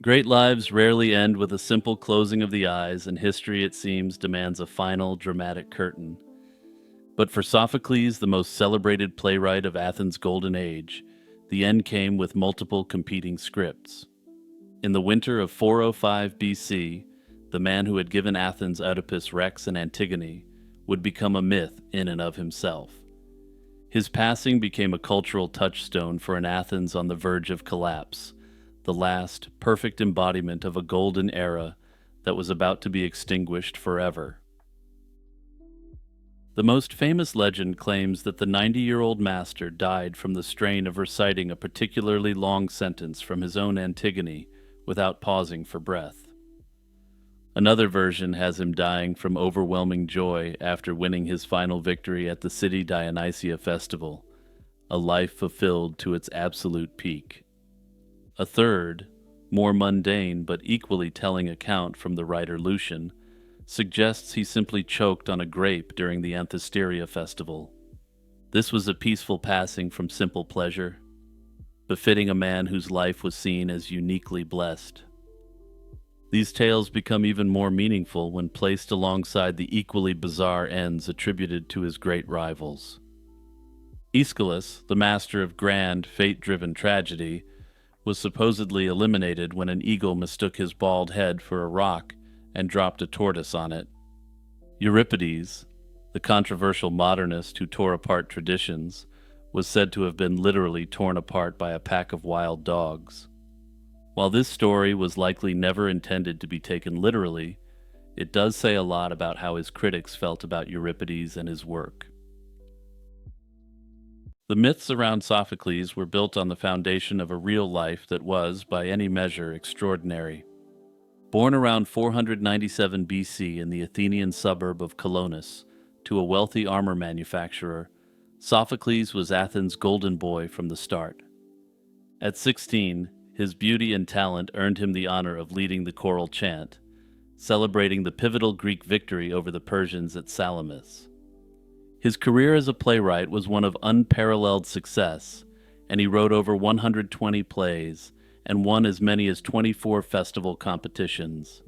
Great lives rarely end with a simple closing of the eyes, and history, it seems, demands a final, dramatic curtain. But for Sophocles, the most celebrated playwright of Athens' golden age, the end came with multiple competing scripts. In the winter of 405 BC, the man who had given Athens Oedipus Rex and Antigone would become a myth in and of himself. His passing became a cultural touchstone for an Athens on the verge of collapse, the last, perfect embodiment of a golden era that was about to be extinguished forever. The most famous legend claims that the 90-year-old master died from the strain of reciting a particularly long sentence from his own Antigone without pausing for breath. Another version has him dying from overwhelming joy after winning his final victory at the city Dionysia festival, a life fulfilled to its absolute peak. A third, more mundane but equally telling account from the writer Lucian, suggests he simply choked on a grape during the Anthesteria festival. This was a peaceful passing from simple pleasure, befitting a man whose life was seen as uniquely blessed. These tales become even more meaningful when placed alongside the equally bizarre ends attributed to his great rivals. Aeschylus, the master of grand, fate-driven tragedy, was supposedly eliminated when an eagle mistook his bald head for a rock and dropped a tortoise on it. Euripides, the controversial modernist who tore apart traditions, was said to have been literally torn apart by a pack of wild dogs. While this story was likely never intended to be taken literally, it does say a lot about how his critics felt about Euripides and his work. The myths around Sophocles were built on the foundation of a real life that was, by any measure, extraordinary. Born around 497 BC in the Athenian suburb of Colonus to a wealthy armor manufacturer, Sophocles was Athens' golden boy from the start. At 16, his beauty and talent earned him the honor of leading the choral chant, celebrating the pivotal Greek victory over the Persians at Salamis. His career as a playwright was one of unparalleled success, and he wrote over 120 plays and won as many as 24 festival competitions.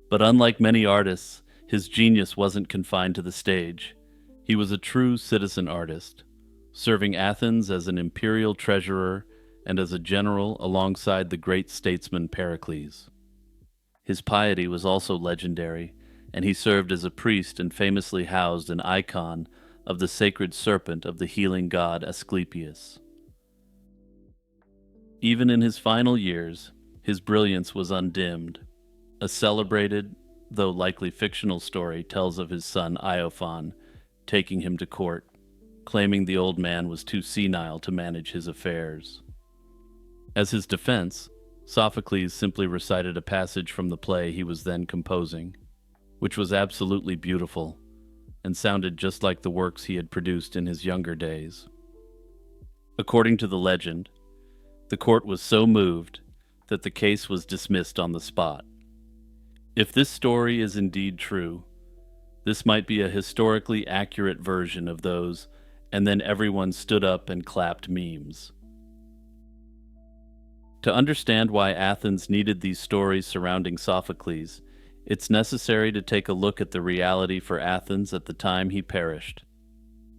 But unlike many artists, his genius wasn't confined to the stage. He was a true citizen artist, serving Athens as an imperial treasurer and as a general alongside the great statesman Pericles. His piety was also legendary, and he served as a priest and famously housed an icon of the sacred serpent of the healing god Asclepius. Even in his final years, his brilliance was undimmed. A celebrated, though likely fictional story tells of his son Iophon taking him to court, claiming the old man was too senile to manage his affairs. As his defense, Sophocles simply recited a passage from the play he was then composing, which was absolutely beautiful and sounded just like the works he had produced in his younger days. According to the legend, the court was so moved that the case was dismissed on the spot. If this story is indeed true, this might be a historically accurate version of those "and then everyone stood up and clapped" memes. To understand why Athens needed these stories surrounding Sophocles, it's necessary to take a look at the reality for Athens at the time he perished.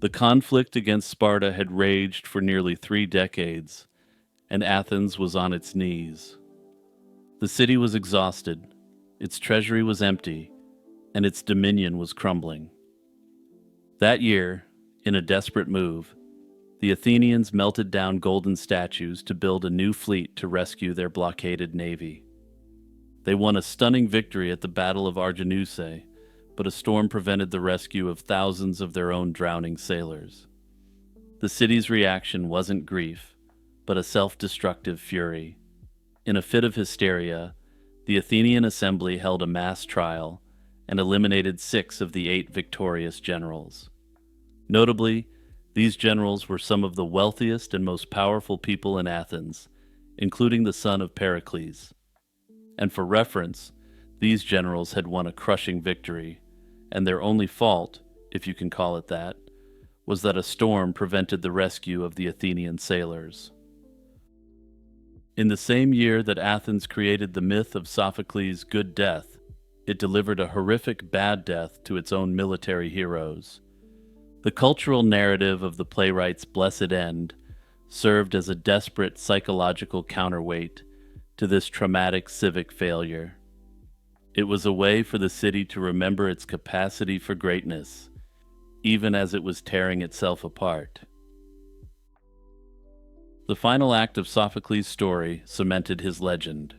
The conflict against Sparta had raged for nearly 3 decades, and Athens was on its knees. The city was exhausted, its treasury was empty, and its dominion was crumbling. That year, in a desperate move, the Athenians melted down golden statues to build a new fleet to rescue their blockaded navy. They won a stunning victory at the Battle of Arginusae, but a storm prevented the rescue of thousands of their own drowning sailors. The city's reaction wasn't grief, but a self-destructive fury. In a fit of hysteria, the Athenian assembly held a mass trial and eliminated 6 of the 8 victorious generals. Notably, these generals were some of the wealthiest and most powerful people in Athens, including the son of Pericles. And for reference, these generals had won a crushing victory, and their only fault, if you can call it that, was that a storm prevented the rescue of the Athenian sailors. In the same year that Athens created the myth of Sophocles' good death, it delivered a horrific bad death to its own military heroes. The cultural narrative of the playwright's blessed end served as a desperate psychological counterweight to this traumatic civic failure. It was a way for the city to remember its capacity for greatness, even as it was tearing itself apart. The final act of Sophocles' story cemented his legend.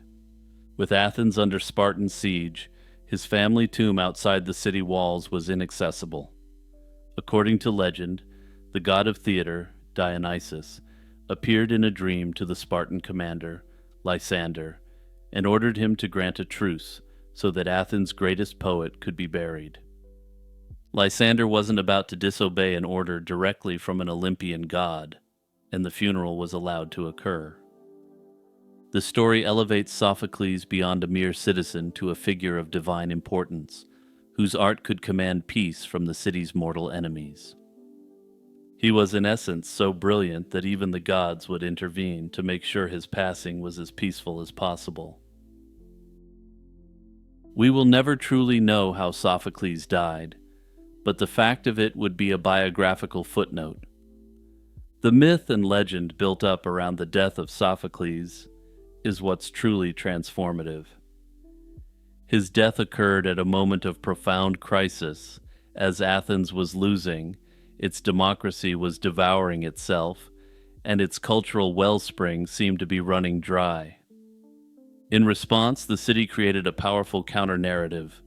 With Athens under Spartan siege, his family tomb outside the city walls was inaccessible. According to legend, the god of theater, Dionysus, appeared in a dream to the Spartan commander, Lysander, and ordered him to grant a truce so that Athens' greatest poet could be buried. Lysander wasn't about to disobey an order directly from an Olympian god, and the funeral was allowed to occur. The story elevates Sophocles beyond a mere citizen to a figure of divine importance, whose art could command peace from the city's mortal enemies. He was in essence so brilliant that even the gods would intervene to make sure his passing was as peaceful as possible. We will never truly know how Sophocles died, but the fact of it would be a biographical footnote. The myth and legend built up around the death of Sophocles is what's truly transformative. His death occurred at a moment of profound crisis, as Athens was losing, its democracy was devouring itself, and its cultural wellspring seemed to be running dry. In response, the city created a powerful counter-narrative.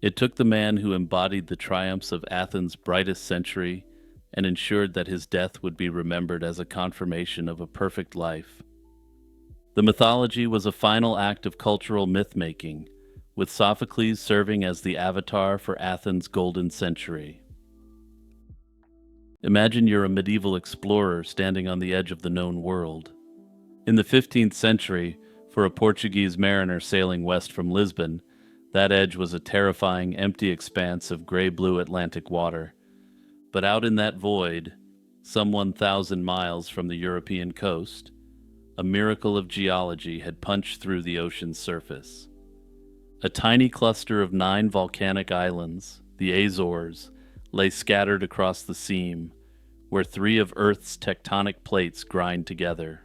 It took the man who embodied the triumphs of Athens' brightest century and ensured that his death would be remembered as a confirmation of a perfect life. The mythology was a final act of cultural myth-making, with Sophocles serving as the avatar for Athens' golden century. Imagine you're a medieval explorer standing on the edge of the known world. In the 15th century, for a Portuguese mariner sailing west from Lisbon, that edge was a terrifying, empty expanse of gray-blue Atlantic water. But out in that void, some 1,000 miles from the European coast, a miracle of geology had punched through the ocean's surface. A tiny cluster of 9 volcanic islands, the Azores, lay scattered across the seam, where 3 of Earth's tectonic plates grind together.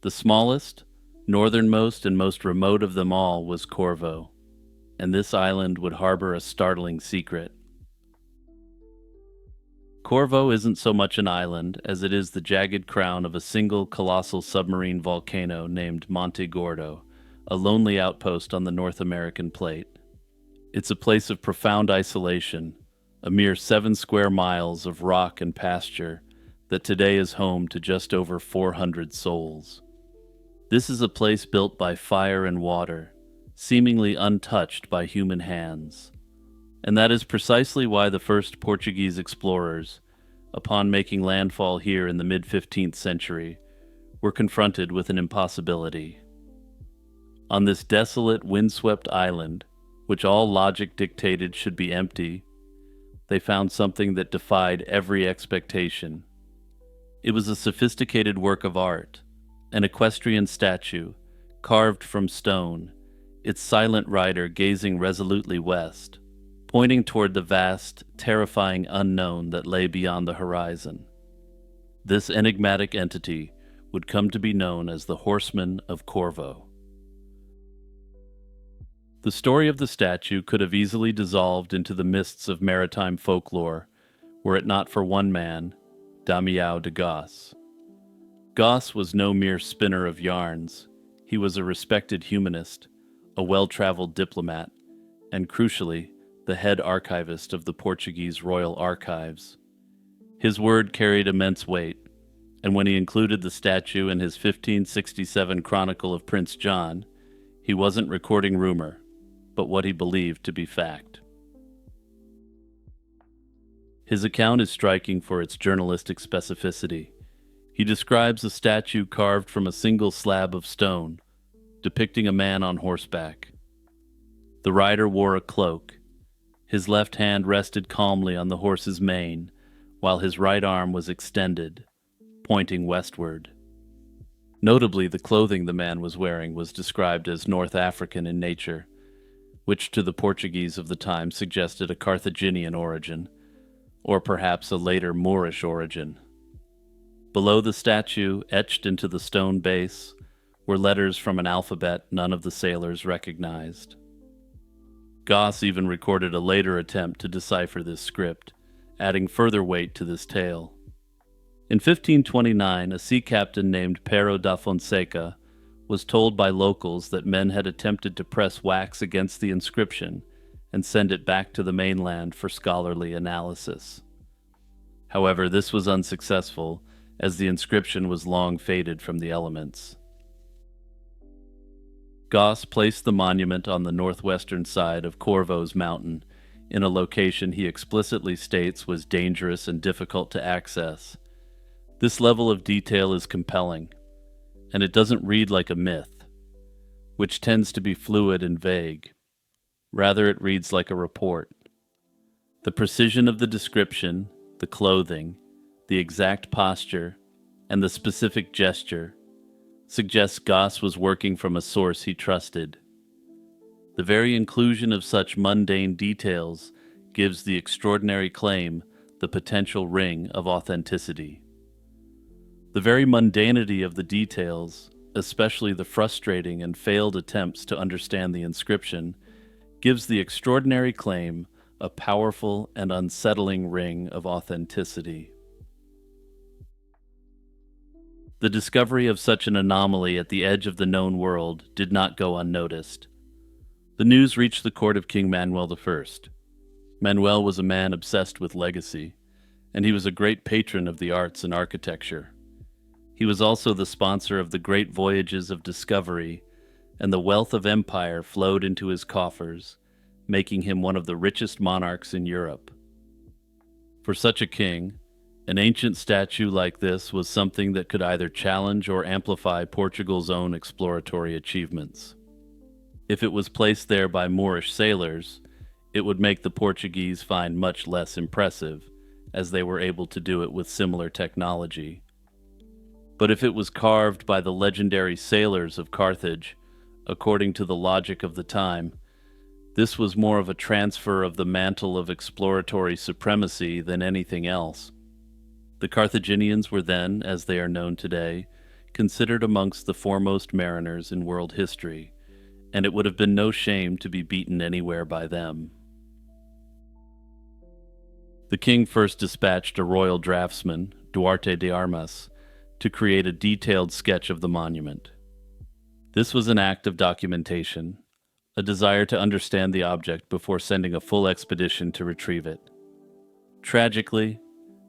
The smallest, northernmost, and most remote of them all was Corvo, and this island would harbor a startling secret. Corvo isn't so much an island as it is the jagged crown of a single colossal submarine volcano named Monte Gordo, a lonely outpost on the North American plate. It's a place of profound isolation, a mere 7 square miles of rock and pasture that today is home to just over 400 souls. This is a place built by fire and water, seemingly untouched by human hands. And that is precisely why the first Portuguese explorers, upon making landfall here in the mid-15th century, were confronted with an impossibility. On this desolate, windswept island, which all logic dictated should be empty, they found something that defied every expectation. It was a sophisticated work of art, an equestrian statue, carved from stone, its silent rider gazing resolutely west, pointing toward the vast, terrifying unknown that lay beyond the horizon. This enigmatic entity would come to be known as the Horseman of Corvo. The story of the statue could have easily dissolved into the mists of maritime folklore, were it not for one man, Damião de Goss. Goss was no mere spinner of yarns. He was a respected humanist, a well-traveled diplomat, and crucially, the head archivist of the Portuguese Royal Archives. His word carried immense weight, and when he included the statue in his 1567 Chronicle of Prince John, he wasn't recording rumor, but what he believed to be fact. His account is striking for its journalistic specificity. He describes a statue carved from a single slab of stone, depicting a man on horseback. The rider wore a cloak. His left hand rested calmly on the horse's mane, while his right arm was extended, pointing westward. Notably, the clothing the man was wearing was described as North African in nature, which to the Portuguese of the time suggested a Carthaginian origin, or perhaps a later Moorish origin. Below the statue, etched into the stone base, were letters from an alphabet none of the sailors recognized. Goss even recorded a later attempt to decipher this script, adding further weight to this tale. In 1529, a sea captain named Pero da Fonseca was told by locals that men had attempted to press wax against the inscription and send it back to the mainland for scholarly analysis. However, this was unsuccessful, as the inscription was long faded from the elements. Goss placed the monument on the northwestern side of Corvo's mountain, in a location he explicitly states was dangerous and difficult to access. This level of detail is compelling, and it doesn't read like a myth, which tends to be fluid and vague. Rather, it reads like a report. The precision of the description, the clothing, the exact posture, and the specific gesture suggests Goss was working from a source he trusted. The very inclusion of such mundane details gives the extraordinary claim the potential ring of authenticity. The very mundanity of the details, especially the frustrating and failed attempts to understand the inscription, gives the extraordinary claim a powerful and unsettling ring of authenticity. The discovery of such an anomaly at the edge of the known world did not go unnoticed. The news reached the court of King Manuel I. Manuel was a man obsessed with legacy, and he was a great patron of the arts and architecture. He was also the sponsor of the great voyages of discovery, and the wealth of empire flowed into his coffers, making him one of the richest monarchs in Europe. For such a king, an ancient statue like this was something that could either challenge or amplify Portugal's own exploratory achievements. If it was placed there by Moorish sailors, it would make the Portuguese find much less impressive, as they were able to do it with similar technology. But if it was carved by the legendary sailors of Carthage, according to the logic of the time, this was more of a transfer of the mantle of exploratory supremacy than anything else. The Carthaginians were then, as they are known today, considered amongst the foremost mariners in world history, and it would have been no shame to be beaten anywhere by them. The king first dispatched a royal draftsman, Duarte de Armas, to create a detailed sketch of the monument. This was an act of documentation, a desire to understand the object before sending a full expedition to retrieve it. Tragically,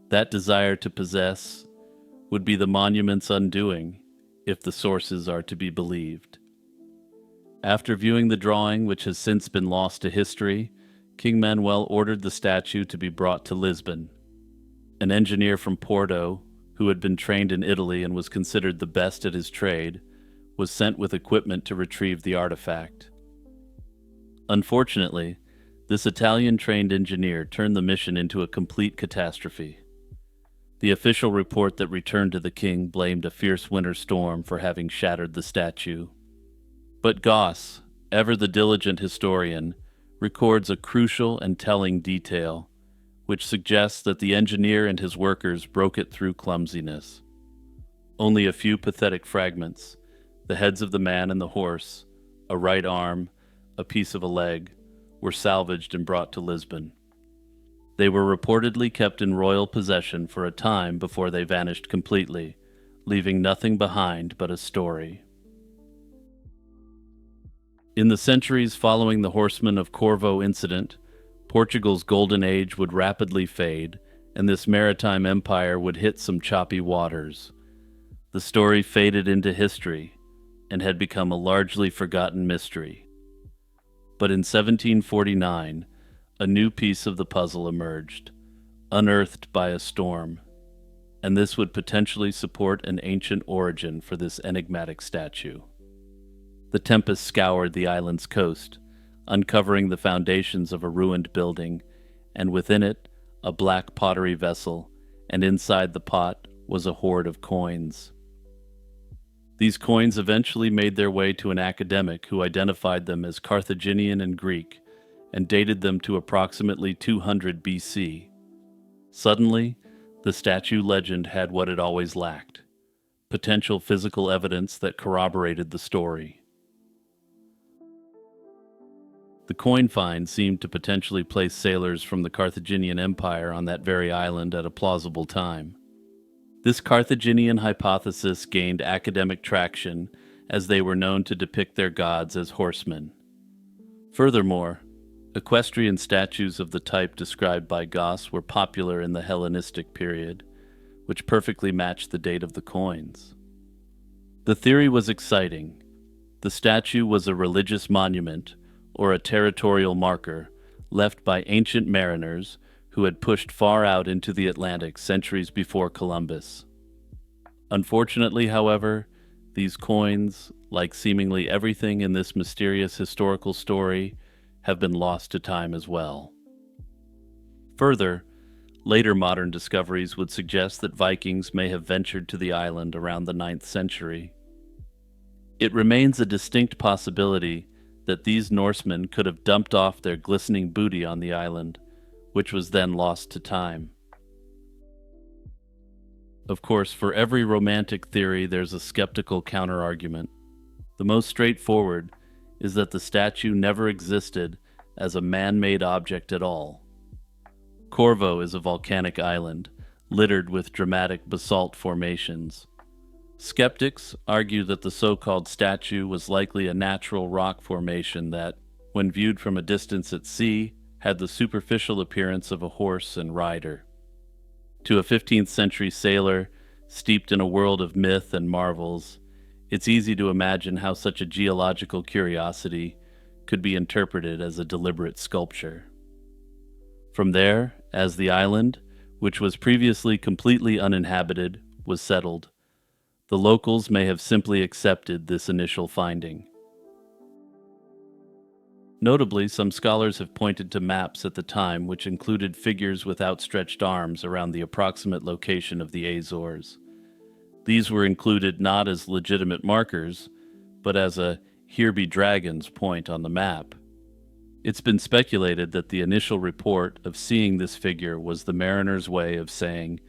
that desire to possess would be the monument's undoing, if the sources are to be believed. After viewing the drawing, which has since been lost to history, King Manuel ordered the statue to be brought to Lisbon. An engineer from Porto, who had been trained in Italy and was considered the best at his trade, was sent with equipment to retrieve the artifact. Unfortunately, this Italian-trained engineer turned the mission into a complete catastrophe. The official report that returned to the king blamed a fierce winter storm for having shattered the statue. But Goss, ever the diligent historian, records a crucial and telling detail, which suggests that the engineer and his workers broke it through clumsiness. Only a few pathetic fragments, the heads of the man and the horse, a right arm, a piece of a leg, were salvaged and brought to Lisbon. They were reportedly kept in royal possession for a time before they vanished completely, leaving nothing behind but a story. In the centuries following the Horsemen of Corvo incident, Portugal's golden age would rapidly fade, and this maritime empire would hit some choppy waters. The story faded into history and had become a largely forgotten mystery. But in 1749, a new piece of the puzzle emerged, unearthed by a storm, and this would potentially support an ancient origin for this enigmatic statue. The tempest scoured the island's coast, uncovering the foundations of a ruined building, and within it, a black pottery vessel, and inside the pot was a hoard of coins. These coins eventually made their way to an academic who identified them as Carthaginian and Greek and dated them to approximately 200 BC. Suddenly, the statue legend had what it always lacked: potential physical evidence that corroborated the story. The coin find seemed to potentially place sailors from the Carthaginian Empire on that very island at a plausible time. This Carthaginian hypothesis gained academic traction as they were known to depict their gods as horsemen. Furthermore, equestrian statues of the type described by Goss were popular in the Hellenistic period, which perfectly matched the date of the coins. The theory was exciting. The statue was a religious monument, or a territorial marker, left by ancient mariners who had pushed far out into the Atlantic centuries before Columbus. Unfortunately, however, these coins, like seemingly everything in this mysterious historical story, have been lost to time as well. Further, later modern discoveries would suggest that Vikings may have ventured to the island around the 9th century. It remains a distinct possibility that these Norsemen could have dumped off their glistening booty on the island, which was then lost to time. Of course, for every romantic theory, there's a skeptical counterargument. The most straightforward is that the statue never existed as a man-made object at all. Corvo is a volcanic island, littered with dramatic basalt formations. Skeptics argue that the so-called statue was likely a natural rock formation that, when viewed from a distance at sea, had the superficial appearance of a horse and rider. To a 15th century sailor, steeped in a world of myth and marvels, it's easy to imagine how such a geological curiosity could be interpreted as a deliberate sculpture. From there, as the island, which was previously completely uninhabited, was settled, the locals may have simply accepted this initial finding. Notably, some scholars have pointed to maps at the time which included figures with outstretched arms around the approximate location of the Azores. These were included not as legitimate markers, but as a "here be dragons" point on the map. It's been speculated that the initial report of seeing this figure was the mariners' way of saying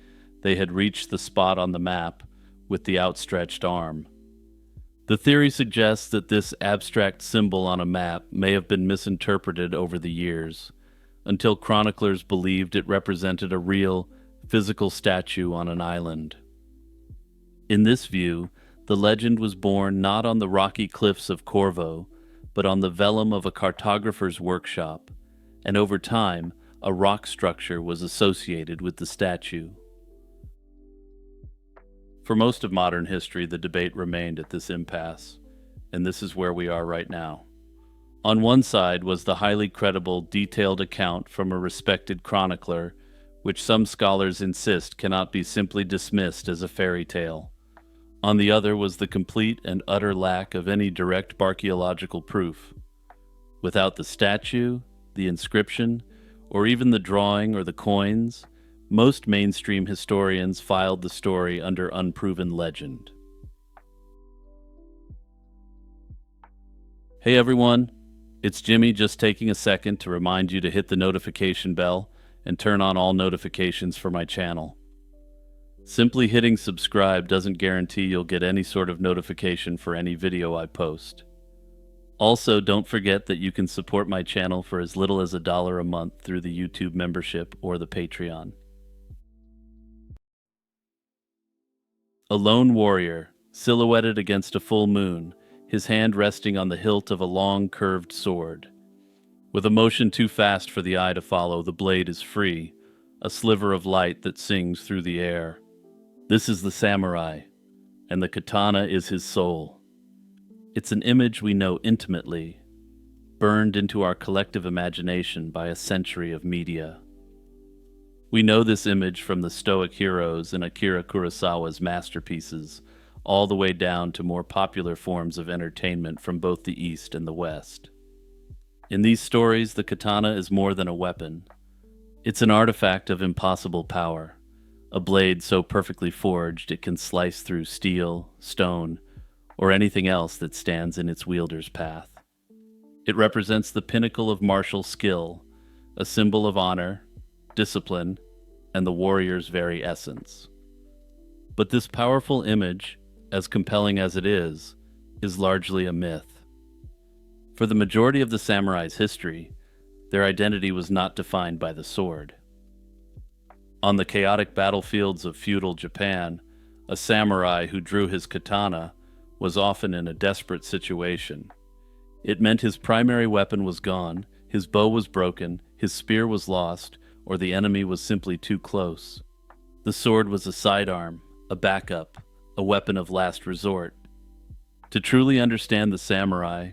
they had reached the spot on the map with the outstretched arm. The theory suggests that this abstract symbol on a map may have been misinterpreted over the years, until chroniclers believed it represented a real, physical statue on an island. In this view, the legend was born not on the rocky cliffs of Corvo, but on the vellum of a cartographer's workshop, and over time, a rock structure was associated with the statue. For most of modern history, the debate remained at this impasse, and this is where we are right now. On one side was the highly credible, detailed account from a respected chronicler, which some scholars insist cannot be simply dismissed as a fairy tale. On the other was the complete and utter lack of any direct archaeological proof. Without the statue, the inscription, or even the drawing or the coins, most mainstream historians filed the story under unproven legend. Hey everyone, it's Jimmy, just taking a second to remind you to hit the notification bell and turn on all notifications for my channel. Simply hitting subscribe doesn't guarantee you'll get any sort of notification for any video I post. Also, don't forget that you can support my channel for as little as $1 a month through the YouTube membership or the Patreon. A lone warrior, silhouetted against a full moon, his hand resting on the hilt of a long, curved sword. With a motion too fast for the eye to follow, the blade is free, a sliver of light that sings through the air. This is the samurai, and the katana is his soul. It's an image we know intimately, burned into our collective imagination by a century of media. We know this image from the Stoic heroes in Akira Kurosawa's masterpieces, all the way down to more popular forms of entertainment from both the East and the West. In these stories, the katana is more than a weapon. It's an artifact of impossible power, a blade so perfectly forged it can slice through steel, stone, or anything else that stands in its wielder's path. It represents the pinnacle of martial skill, a symbol of honor, discipline, and the warrior's very essence. But this powerful image, as compelling as it is largely a myth. For the majority of the samurai's history, their identity was not defined by the sword. On the chaotic battlefields of feudal Japan, a samurai who drew his katana was often in a desperate situation. It meant his primary weapon was gone, his bow was broken, his spear was lost, or the enemy was simply too close. The sword was a sidearm, a backup, a weapon of last resort. To truly understand the samurai,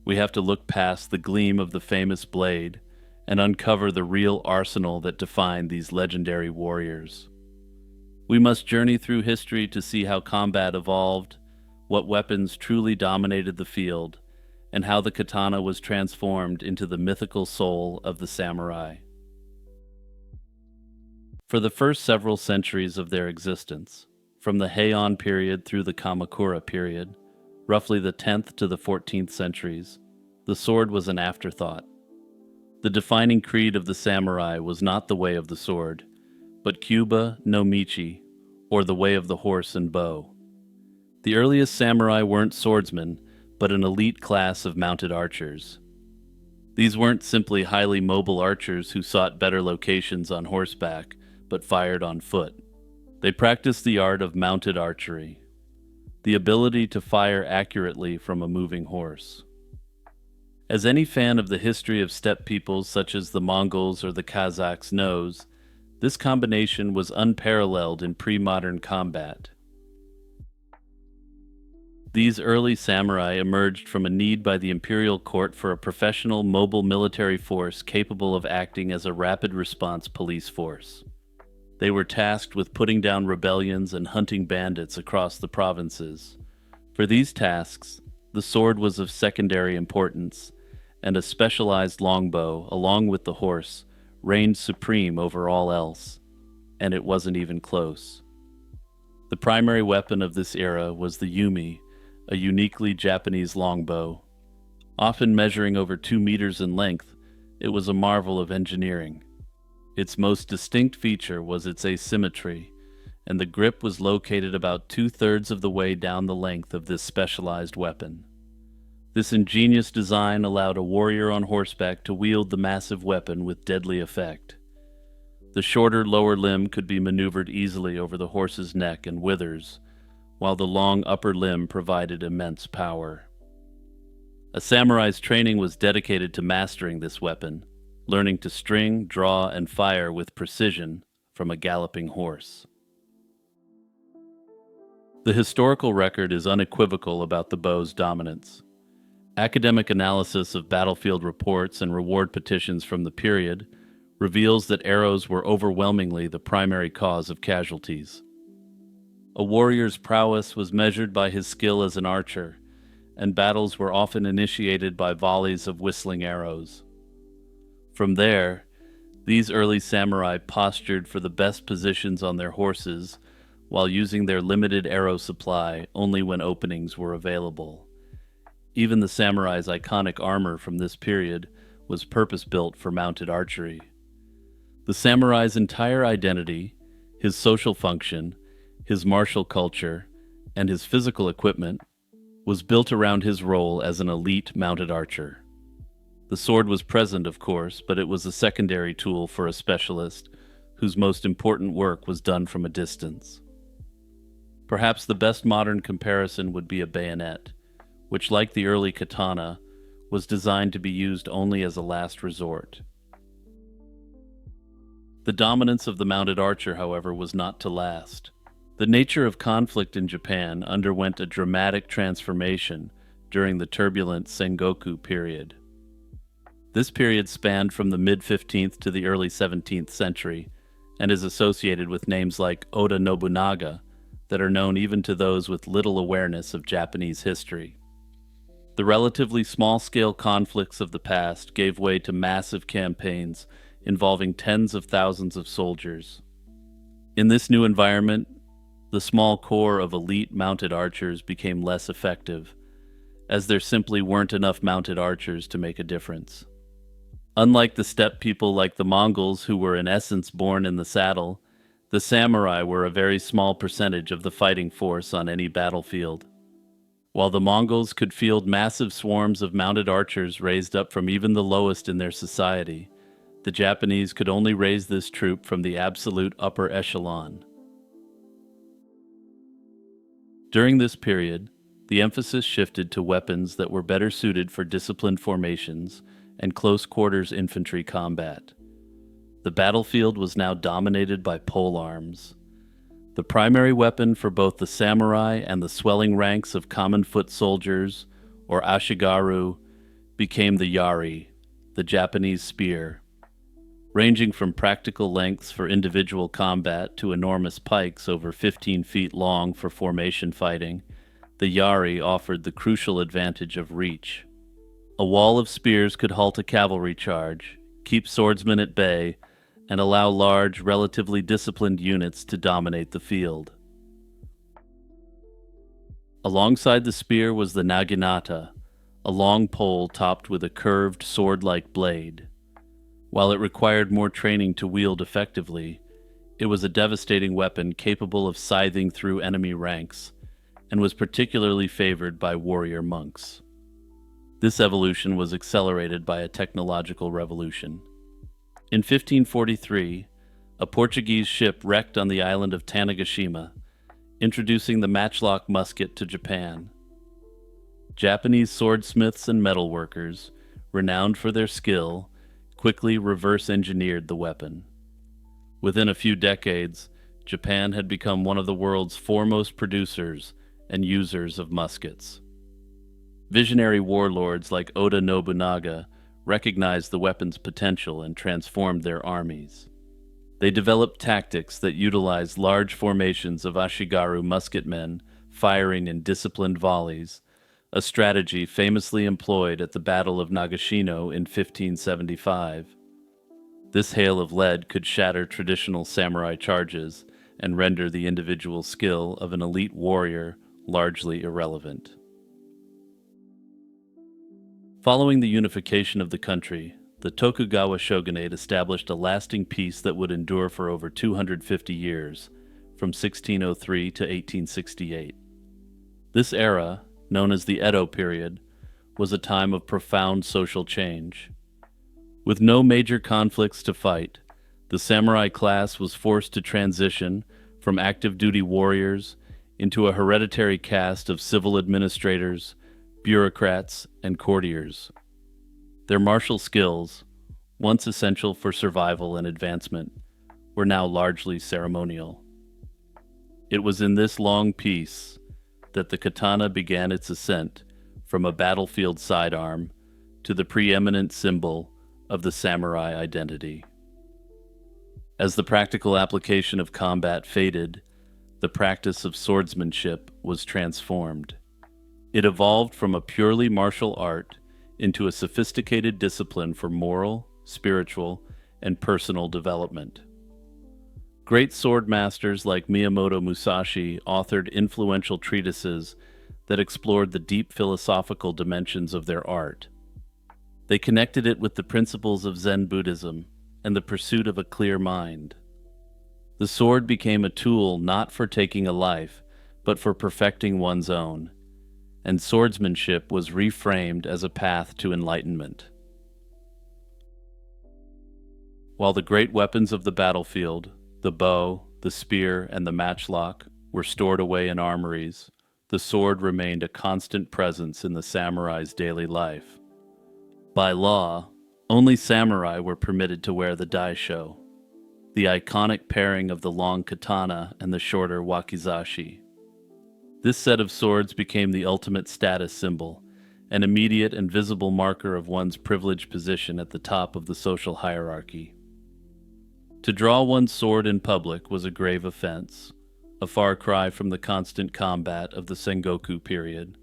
we have to look past the gleam of the famous blade and uncover the real arsenal that defined these legendary warriors. We must journey through history to see how combat evolved, what weapons truly dominated the field, and how the katana was transformed into the mythical soul of the samurai. For the first several centuries of their existence, from the Heian period through the Kamakura period, roughly the 10th to the 14th centuries, the sword was an afterthought. The defining creed of the samurai was not the way of the sword, but Kyuba no Michi, or the way of the horse and bow. The earliest samurai weren't swordsmen, but an elite class of mounted archers. These weren't simply highly mobile archers who sought better locations on horseback, but fired on foot. They practiced the art of mounted archery, the ability to fire accurately from a moving horse. As any fan of the history of steppe peoples such as the Mongols or the Kazakhs knows, this combination was unparalleled in pre-modern combat. These early samurai emerged from a need by the imperial court for a professional, mobile military force capable of acting as a rapid response police force. They were tasked with putting down rebellions and hunting bandits across the provinces. For these tasks, the sword was of secondary importance, and a specialized longbow, along with the horse, reigned supreme over all else, and it wasn't even close. The primary weapon of this era was the yumi, a uniquely Japanese longbow. Often measuring over 2 meters in length, it was a marvel of engineering. Its most distinct feature was its asymmetry, and the grip was located about 2/3 of the way down the length of this specialized weapon. This ingenious design allowed a warrior on horseback to wield the massive weapon with deadly effect. The shorter lower limb could be maneuvered easily over the horse's neck and withers, while the long upper limb provided immense power. A samurai's training was dedicated to mastering this weapon, learning to string, draw, and fire with precision from a galloping horse. The historical record is unequivocal about the bow's dominance. Academic analysis of battlefield reports and reward petitions from the period reveals that arrows were overwhelmingly the primary cause of casualties. A warrior's prowess was measured by his skill as an archer, and battles were often initiated by volleys of whistling arrows. From there, these early samurai postured for the best positions on their horses while using their limited arrow supply only when openings were available. Even the samurai's iconic armor from this period was purpose-built for mounted archery. The samurai's entire identity, his social function, his martial culture, and his physical equipment was built around his role as an elite mounted archer. The sword was present, of course, but it was a secondary tool for a specialist whose most important work was done from a distance. Perhaps the best modern comparison would be a bayonet, which, like the early katana, was designed to be used only as a last resort. The dominance of the mounted archer, however, was not to last. The nature of conflict in Japan underwent a dramatic transformation during the turbulent Sengoku period. This period spanned from the mid-15th to the early 17th century and is associated with names like Oda Nobunaga that are known even to those with little awareness of Japanese history. The relatively small-scale conflicts of the past gave way to massive campaigns involving tens of thousands of soldiers. In this new environment, The small corps of elite mounted archers became less effective, as there simply weren't enough mounted archers to make a difference. Unlike the steppe people like the Mongols, who were in essence born in the saddle, the samurai were a very small percentage of the fighting force on any battlefield. While the Mongols could field massive swarms of mounted archers raised up from even the lowest in their society, the Japanese could only raise this troop from the absolute upper echelon. During this period, the emphasis shifted to weapons that were better suited for disciplined formations and close-quarters infantry combat. The battlefield was now dominated by polearms. The primary weapon for both the samurai and the swelling ranks of common foot soldiers, or ashigaru, became the yari, the Japanese spear. Ranging from practical lengths for individual combat to enormous pikes over 15 feet long for formation fighting, the yari offered the crucial advantage of reach. A wall of spears could halt a cavalry charge, keep swordsmen at bay, and allow large, relatively disciplined units to dominate the field. Alongside the spear was the naginata, a long pole topped with a curved, sword-like blade. While it required more training to wield effectively, it was a devastating weapon capable of scything through enemy ranks, and was particularly favored by warrior monks. This evolution was accelerated by a technological revolution. In 1543, a Portuguese ship wrecked on the island of Tanegashima, introducing the matchlock musket to Japan. Japanese swordsmiths and metalworkers, renowned for their skill, quickly reverse-engineered the weapon. Within a few decades, Japan had become one of the world's foremost producers and users of muskets. Visionary warlords like Oda Nobunaga recognized the weapon's potential and transformed their armies. They developed tactics that utilized large formations of ashigaru musketmen firing in disciplined volleys, a strategy famously employed at the Battle of Nagashino in 1575. This hail of lead could shatter traditional samurai charges and render the individual skill of an elite warrior largely irrelevant. Following the unification of the country, the Tokugawa shogunate established a lasting peace that would endure for over 250 years, from 1603 to 1868. This era, known as the Edo period, was a time of profound social change. With no major conflicts to fight, the samurai class was forced to transition from active-duty warriors into a hereditary caste of civil administrators, bureaucrats, and courtiers. Their martial skills, once essential for survival and advancement, were now largely ceremonial. It was in this long peace that the katana began its ascent from a battlefield sidearm to the preeminent symbol of the samurai identity. As the practical application of combat faded, the practice of swordsmanship was transformed. It evolved from a purely martial art into a sophisticated discipline for moral, spiritual, and personal development. Great sword masters like Miyamoto Musashi authored influential treatises that explored the deep philosophical dimensions of their art. They connected it with the principles of Zen Buddhism and the pursuit of a clear mind. The sword became a tool not for taking a life, but for perfecting one's own, and swordsmanship was reframed as a path to enlightenment. While the great weapons of the battlefield, the bow, the spear, and the matchlock, were stored away in armories, the sword remained a constant presence in the samurai's daily life. By law, only samurai were permitted to wear the daisho, the iconic pairing of the long katana and the shorter wakizashi. This set of swords became the ultimate status symbol, an immediate and visible marker of one's privileged position at the top of the social hierarchy. To draw one's sword in public was a grave offense, a far cry from the constant combat of the Sengoku period.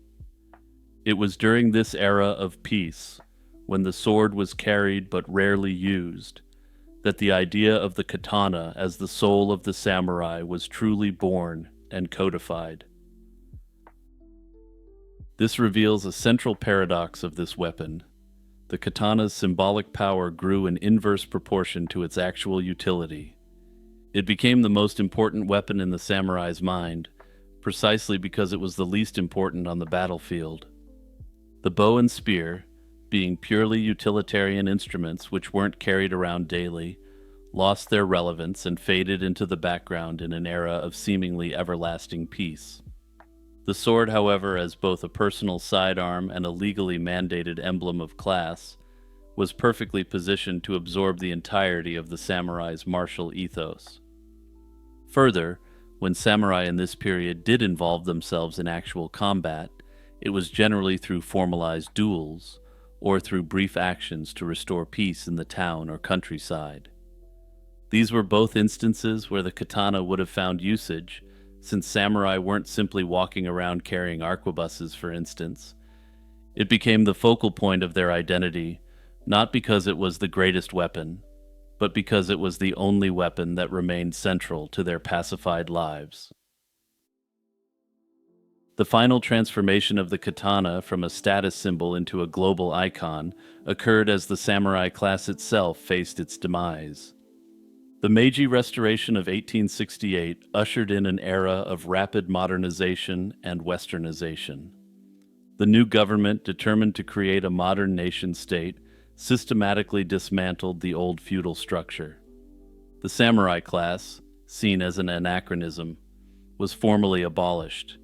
It was during this era of peace, when the sword was carried but rarely used, that the idea of the katana as the soul of the samurai was truly born and codified. This reveals a central paradox of this weapon. The katana's symbolic power grew in inverse proportion to its actual utility. It became the most important weapon in the samurai's mind, precisely because it was the least important on the battlefield. The bow and spear, being purely utilitarian instruments which weren't carried around daily, lost their relevance and faded into the background in an era of seemingly everlasting peace. The sword, however, as both a personal sidearm and a legally mandated emblem of class, was perfectly positioned to absorb the entirety of the samurai's martial ethos. Further, when samurai in this period did involve themselves in actual combat, it was generally through formalized duels, or through brief actions to restore peace in the town or countryside. These were both instances where the katana would have found usage, since samurai weren't simply walking around carrying arquebuses, for instance. It became the focal point of their identity, not because it was the greatest weapon, but because it was the only weapon that remained central to their pacified lives. The final transformation of the katana from a status symbol into a global icon occurred as the samurai class itself faced its demise. The Meiji Restoration of 1868 ushered in an era of rapid modernization and westernization. The new government, determined to create a modern nation-state, systematically dismantled the old feudal structure. The samurai class, seen as an anachronism, was formally abolished,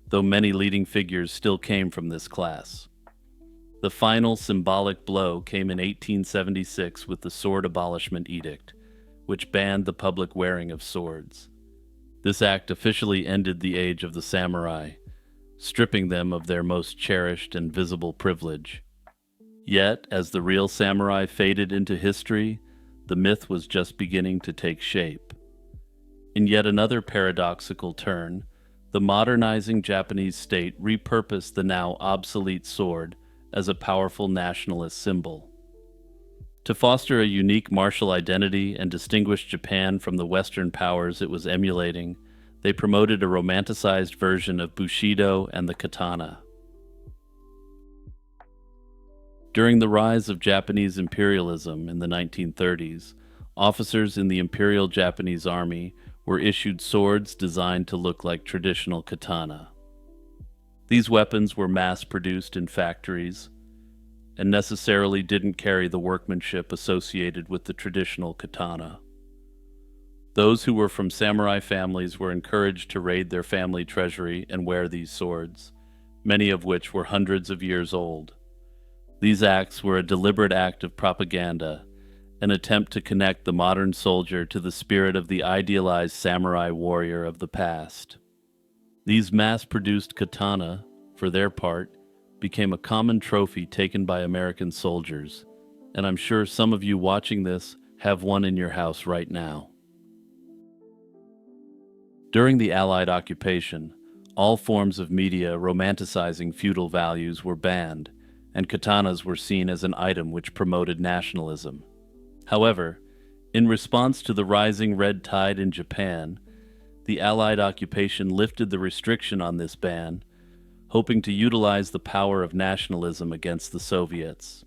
though many leading figures still came from this class. The final symbolic blow came in 1876 with the Sword Abolishment Edict, which banned the public wearing of swords. This act officially ended the age of the samurai, stripping them of their most cherished and visible privilege. Yet, as the real samurai faded into history, the myth was just beginning to take shape. In yet another paradoxical turn, the modernizing Japanese state repurposed the now obsolete sword as a powerful nationalist symbol. To foster a unique martial identity and distinguish Japan from the Western powers it was emulating, they promoted a romanticized version of Bushido and the katana. During the rise of Japanese imperialism in the 1930s, officers in the Imperial Japanese Army were issued swords designed to look like traditional katana. These weapons were mass-produced in factories and necessarily didn't carry the workmanship associated with the traditional katana. Those who were from samurai families were encouraged to raid their family treasury and wear these swords, many of which were hundreds of years old. These acts were a deliberate act of propaganda, an attempt to connect the modern soldier to the spirit of the idealized samurai warrior of the past. These mass-produced katana, for their part, became a common trophy taken by American soldiers, and I'm sure some of you watching this have one in your house right now. During the Allied occupation, all forms of media romanticizing feudal values were banned, and katanas were seen as an item which promoted nationalism. However, in response to the rising red tide in Japan, the Allied occupation lifted the restriction on this ban, hoping to utilize the power of nationalism against the Soviets.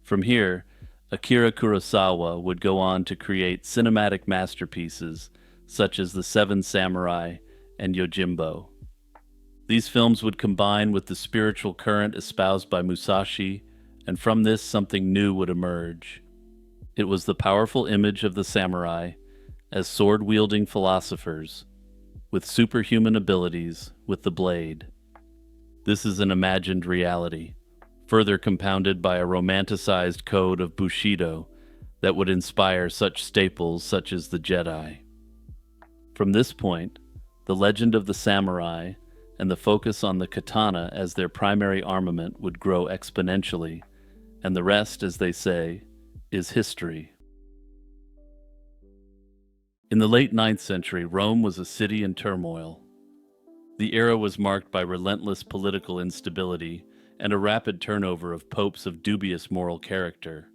From here, Akira Kurosawa would go on to create cinematic masterpieces such as The Seven Samurai and Yojimbo. These films would combine with the spiritual current espoused by Musashi, and from this something new would emerge. It was the powerful image of the samurai as sword-wielding philosophers, with superhuman abilities with the blade. This is an imagined reality, further compounded by a romanticized code of Bushido that would inspire such staples such as the Jedi. From this point, the legend of the samurai and the focus on the katana as their primary armament would grow exponentially, and the rest, as they say, is history. In the late 9th century, Rome was a city in turmoil. The era was marked by relentless political instability and a rapid turnover of popes of dubious moral character.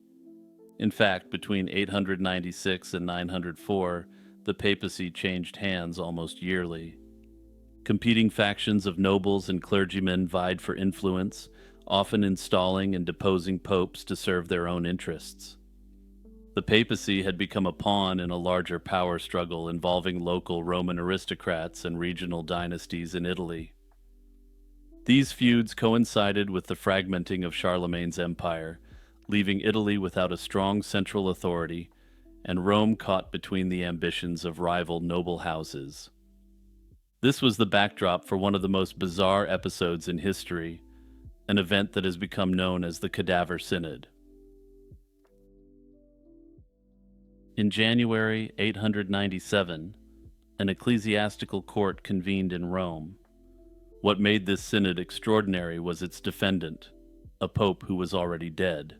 In fact, between 896 and 904, the papacy changed hands almost yearly. Competing factions of nobles and clergymen vied for influence, often installing and deposing popes to serve their own interests. The papacy had become a pawn in a larger power struggle involving local Roman aristocrats and regional dynasties in Italy. These feuds coincided with the fragmenting of Charlemagne's empire, leaving Italy without a strong central authority, and Rome caught between the ambitions of rival noble houses. This was the backdrop for one of the most bizarre episodes in history, an event that has become known as the Cadaver Synod. In January 897, an ecclesiastical court convened in Rome. What made this synod extraordinary was its defendant, a pope who was already dead.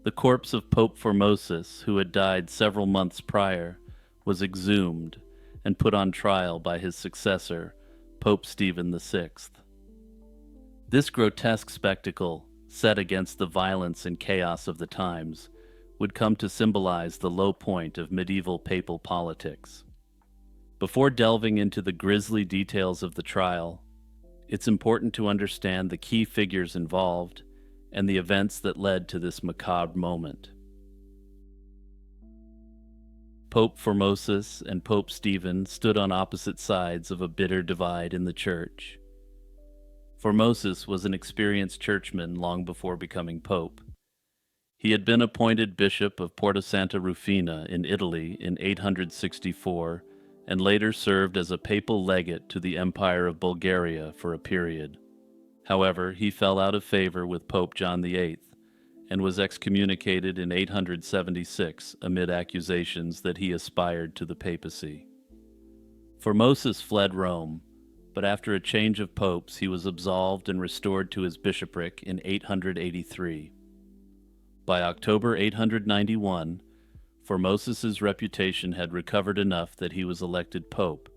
The corpse of Pope Formosus, who had died several months prior, was exhumed and put on trial by his successor, Pope Stephen VI. This grotesque spectacle, set against the violence and chaos of the times, would come to symbolize the low point of medieval papal politics. Before delving into the grisly details of the trial, it's important to understand the key figures involved and the events that led to this macabre moment. Pope Formosus and Pope Stephen stood on opposite sides of a bitter divide in the church. Formosus was an experienced churchman long before becoming pope. He had been appointed Bishop of Porta Santa Rufina in Italy in 864 and later served as a papal legate to the Empire of Bulgaria for a period. However, he fell out of favor with Pope John VIII and was excommunicated in 876 amid accusations that he aspired to the papacy. Formosus fled Rome, but after a change of popes he was absolved and restored to his bishopric in 883. By October 891, Formosus's reputation had recovered enough that he was elected pope,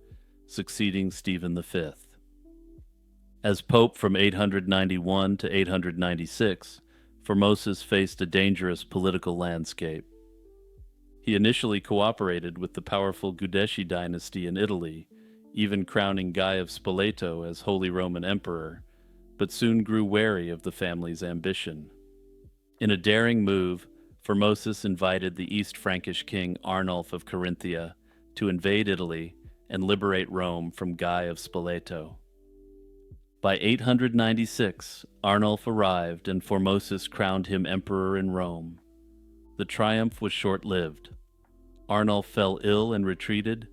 succeeding Stephen V. As pope from 891 to 896, Formosus faced a dangerous political landscape. He initially cooperated with the powerful Giudecci dynasty in Italy, even crowning Guy of Spoleto as Holy Roman Emperor, but soon grew wary of the family's ambition. In a daring move, Formosus invited the East Frankish king Arnulf of Carinthia to invade Italy and liberate Rome from Guy of Spoleto. By 896, Arnulf arrived and Formosus crowned him emperor in Rome. The triumph was short-lived. Arnulf fell ill and retreated,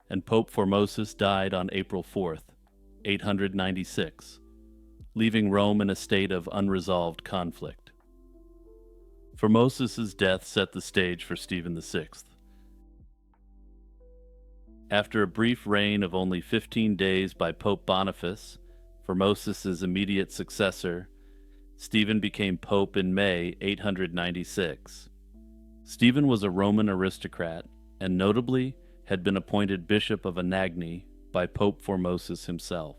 and Pope Formosus died on April 4th, 896, leaving Rome in a state of unresolved conflict. Formosus's death set the stage for Stephen VI. After a brief reign of only 15 days by Pope Boniface, Formosus's immediate successor, Stephen became pope in May 896. Stephen was a Roman aristocrat and notably had been appointed Bishop of Anagni by Pope Formosus himself.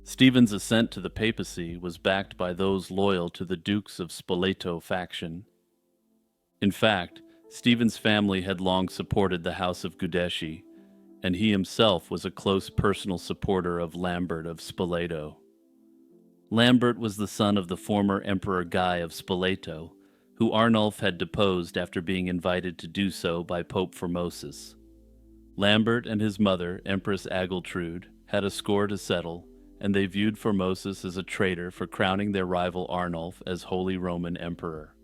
Stephen's ascent to the papacy was backed by those loyal to the Dukes of Spoleto faction. In fact, Stephen's family had long supported the House of Giudecci, and he himself was a close personal supporter of Lambert of Spoleto. Lambert was the son of the former Emperor Guy of Spoleto, who Arnulf had deposed after being invited to do so by Pope Formosus. Lambert and his mother, Empress Agiltrude, had a score to settle, and they viewed Formosus as a traitor for crowning their rival Arnulf as Holy Roman Emperor.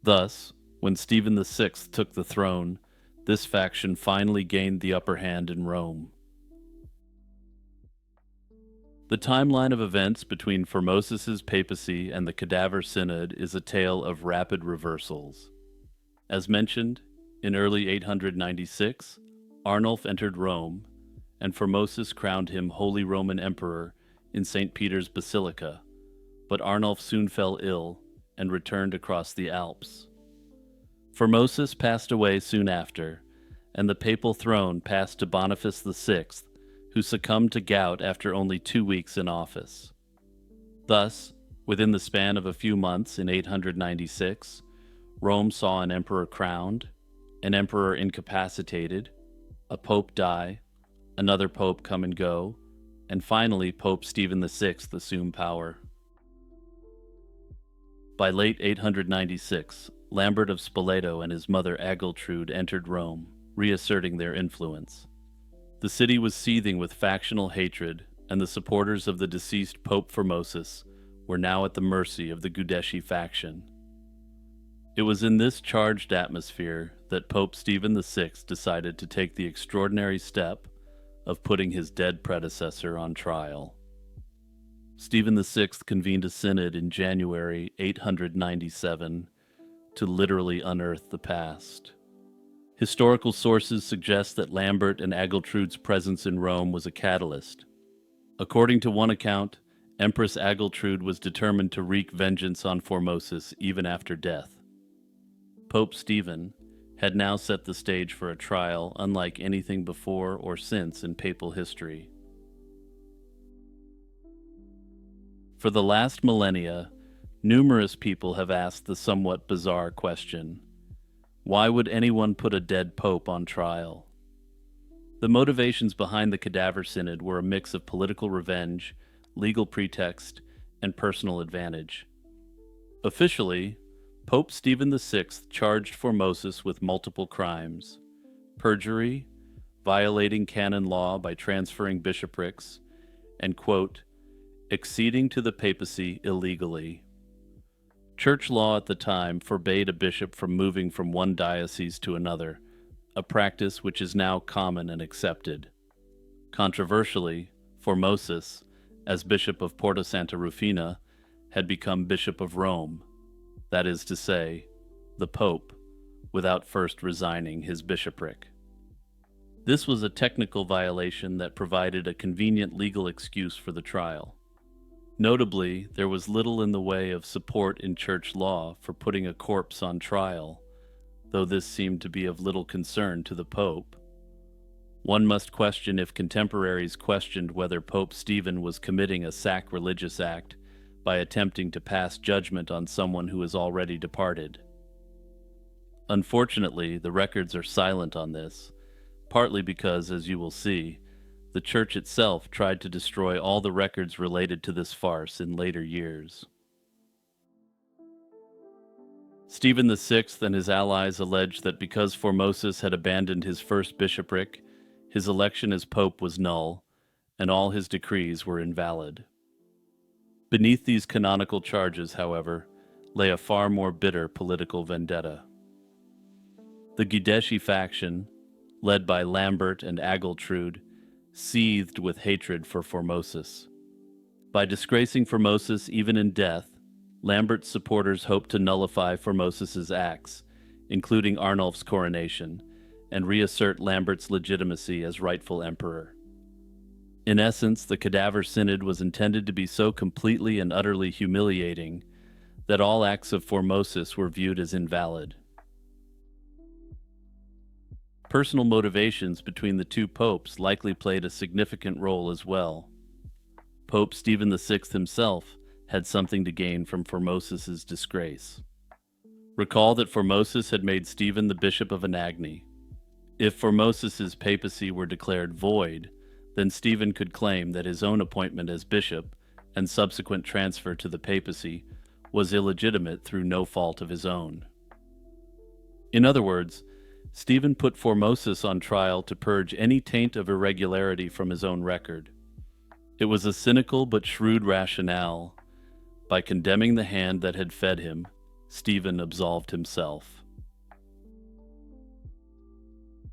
Thus, when Stephen VI took the throne, this faction finally gained the upper hand in Rome. The timeline of events between Formosus's papacy and the Cadaver Synod is a tale of rapid reversals. As mentioned, in early 896, Arnulf entered Rome, and Formosus crowned him Holy Roman Emperor in St. Peter's Basilica, but Arnulf soon fell ill and returned across the Alps. Formosus passed away soon after, and the papal throne passed to Boniface VI, who succumbed to gout after only 2 weeks in office. Thus, within the span of a few months in 896, Rome saw an emperor crowned, an emperor incapacitated, a pope die, another pope come and go, and finally Pope Stephen VI assume power. By late 896, Lambert of Spoleto and his mother Agiltrude entered Rome, reasserting their influence. The city was seething with factional hatred, and the supporters of the deceased Pope Formosus were now at the mercy of the Giudeschi faction. It was in this charged atmosphere that Pope Stephen VI decided to take the extraordinary step of putting his dead predecessor on trial. Stephen VI convened a synod in January 897 to literally unearth the past. Historical sources suggest that Lambert and Agiltrude's presence in Rome was a catalyst. According to one account, Empress Agiltrude was determined to wreak vengeance on Formosus even after death. Pope Stephen had now set the stage for a trial unlike anything before or since in papal history. For the last millennia, numerous people have asked the somewhat bizarre question: why would anyone put a dead pope on trial? The motivations behind the Cadaver Synod were a mix of political revenge, legal pretext, and personal advantage. Officially, Pope Stephen VI charged Formosus with multiple crimes: perjury, violating canon law by transferring bishoprics, and, quote, acceding to the papacy illegally. Church law at the time forbade a bishop from moving from one diocese to another, a practice which is now common and accepted. Controversially, Formosus, as Bishop of Porto Santa Rufina, had become Bishop of Rome, that is to say, the Pope, without first resigning his bishopric. This was a technical violation that provided a convenient legal excuse for the trial. Notably, there was little in the way of support in church law for putting a corpse on trial, though this seemed to be of little concern to the Pope. One must question if contemporaries questioned whether Pope Stephen was committing a sacrilegious act by attempting to pass judgment on someone who is already departed. Unfortunately, the records are silent on this, partly because, as you will see, the Church itself tried to destroy all the records related to this farce in later years. Stephen VI and his allies alleged that because Formosus had abandoned his first bishopric, his election as pope was null, and all his decrees were invalid. Beneath these canonical charges, however, lay a far more bitter political vendetta. The Giudeschi faction, led by Lambert and Agiltrude, seethed with hatred for Formosus. By disgracing Formosus even in death, Lambert's supporters hoped to nullify Formosus's acts, including Arnulf's coronation, and reassert Lambert's legitimacy as rightful emperor. In essence, the Cadaver Synod was intended to be so completely and utterly humiliating that all acts of Formosus were viewed as invalid. Personal motivations between the two popes likely played a significant role as well. Pope Stephen VI himself had something to gain from Formosus's disgrace. Recall that Formosus had made Stephen the Bishop of Anagni. If Formosus's papacy were declared void, then Stephen could claim that his own appointment as bishop and subsequent transfer to the papacy was illegitimate through no fault of his own. In other words, Stephen put Formosus on trial to purge any taint of irregularity from his own record. It was a cynical but shrewd rationale. By condemning the hand that had fed him, Stephen absolved himself.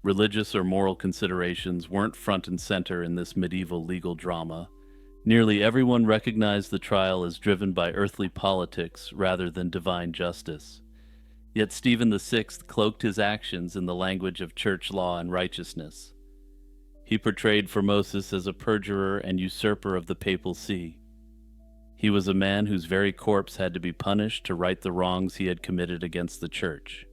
Religious or moral considerations weren't front and center in this medieval legal drama. Nearly everyone recognized the trial as driven by earthly politics rather than divine justice. Yet Stephen VI cloaked his actions in the language of church law and righteousness. He portrayed Formosus as a perjurer and usurper of the papal see. He was a man whose very corpse had to be punished to right the wrongs he had committed against the Church.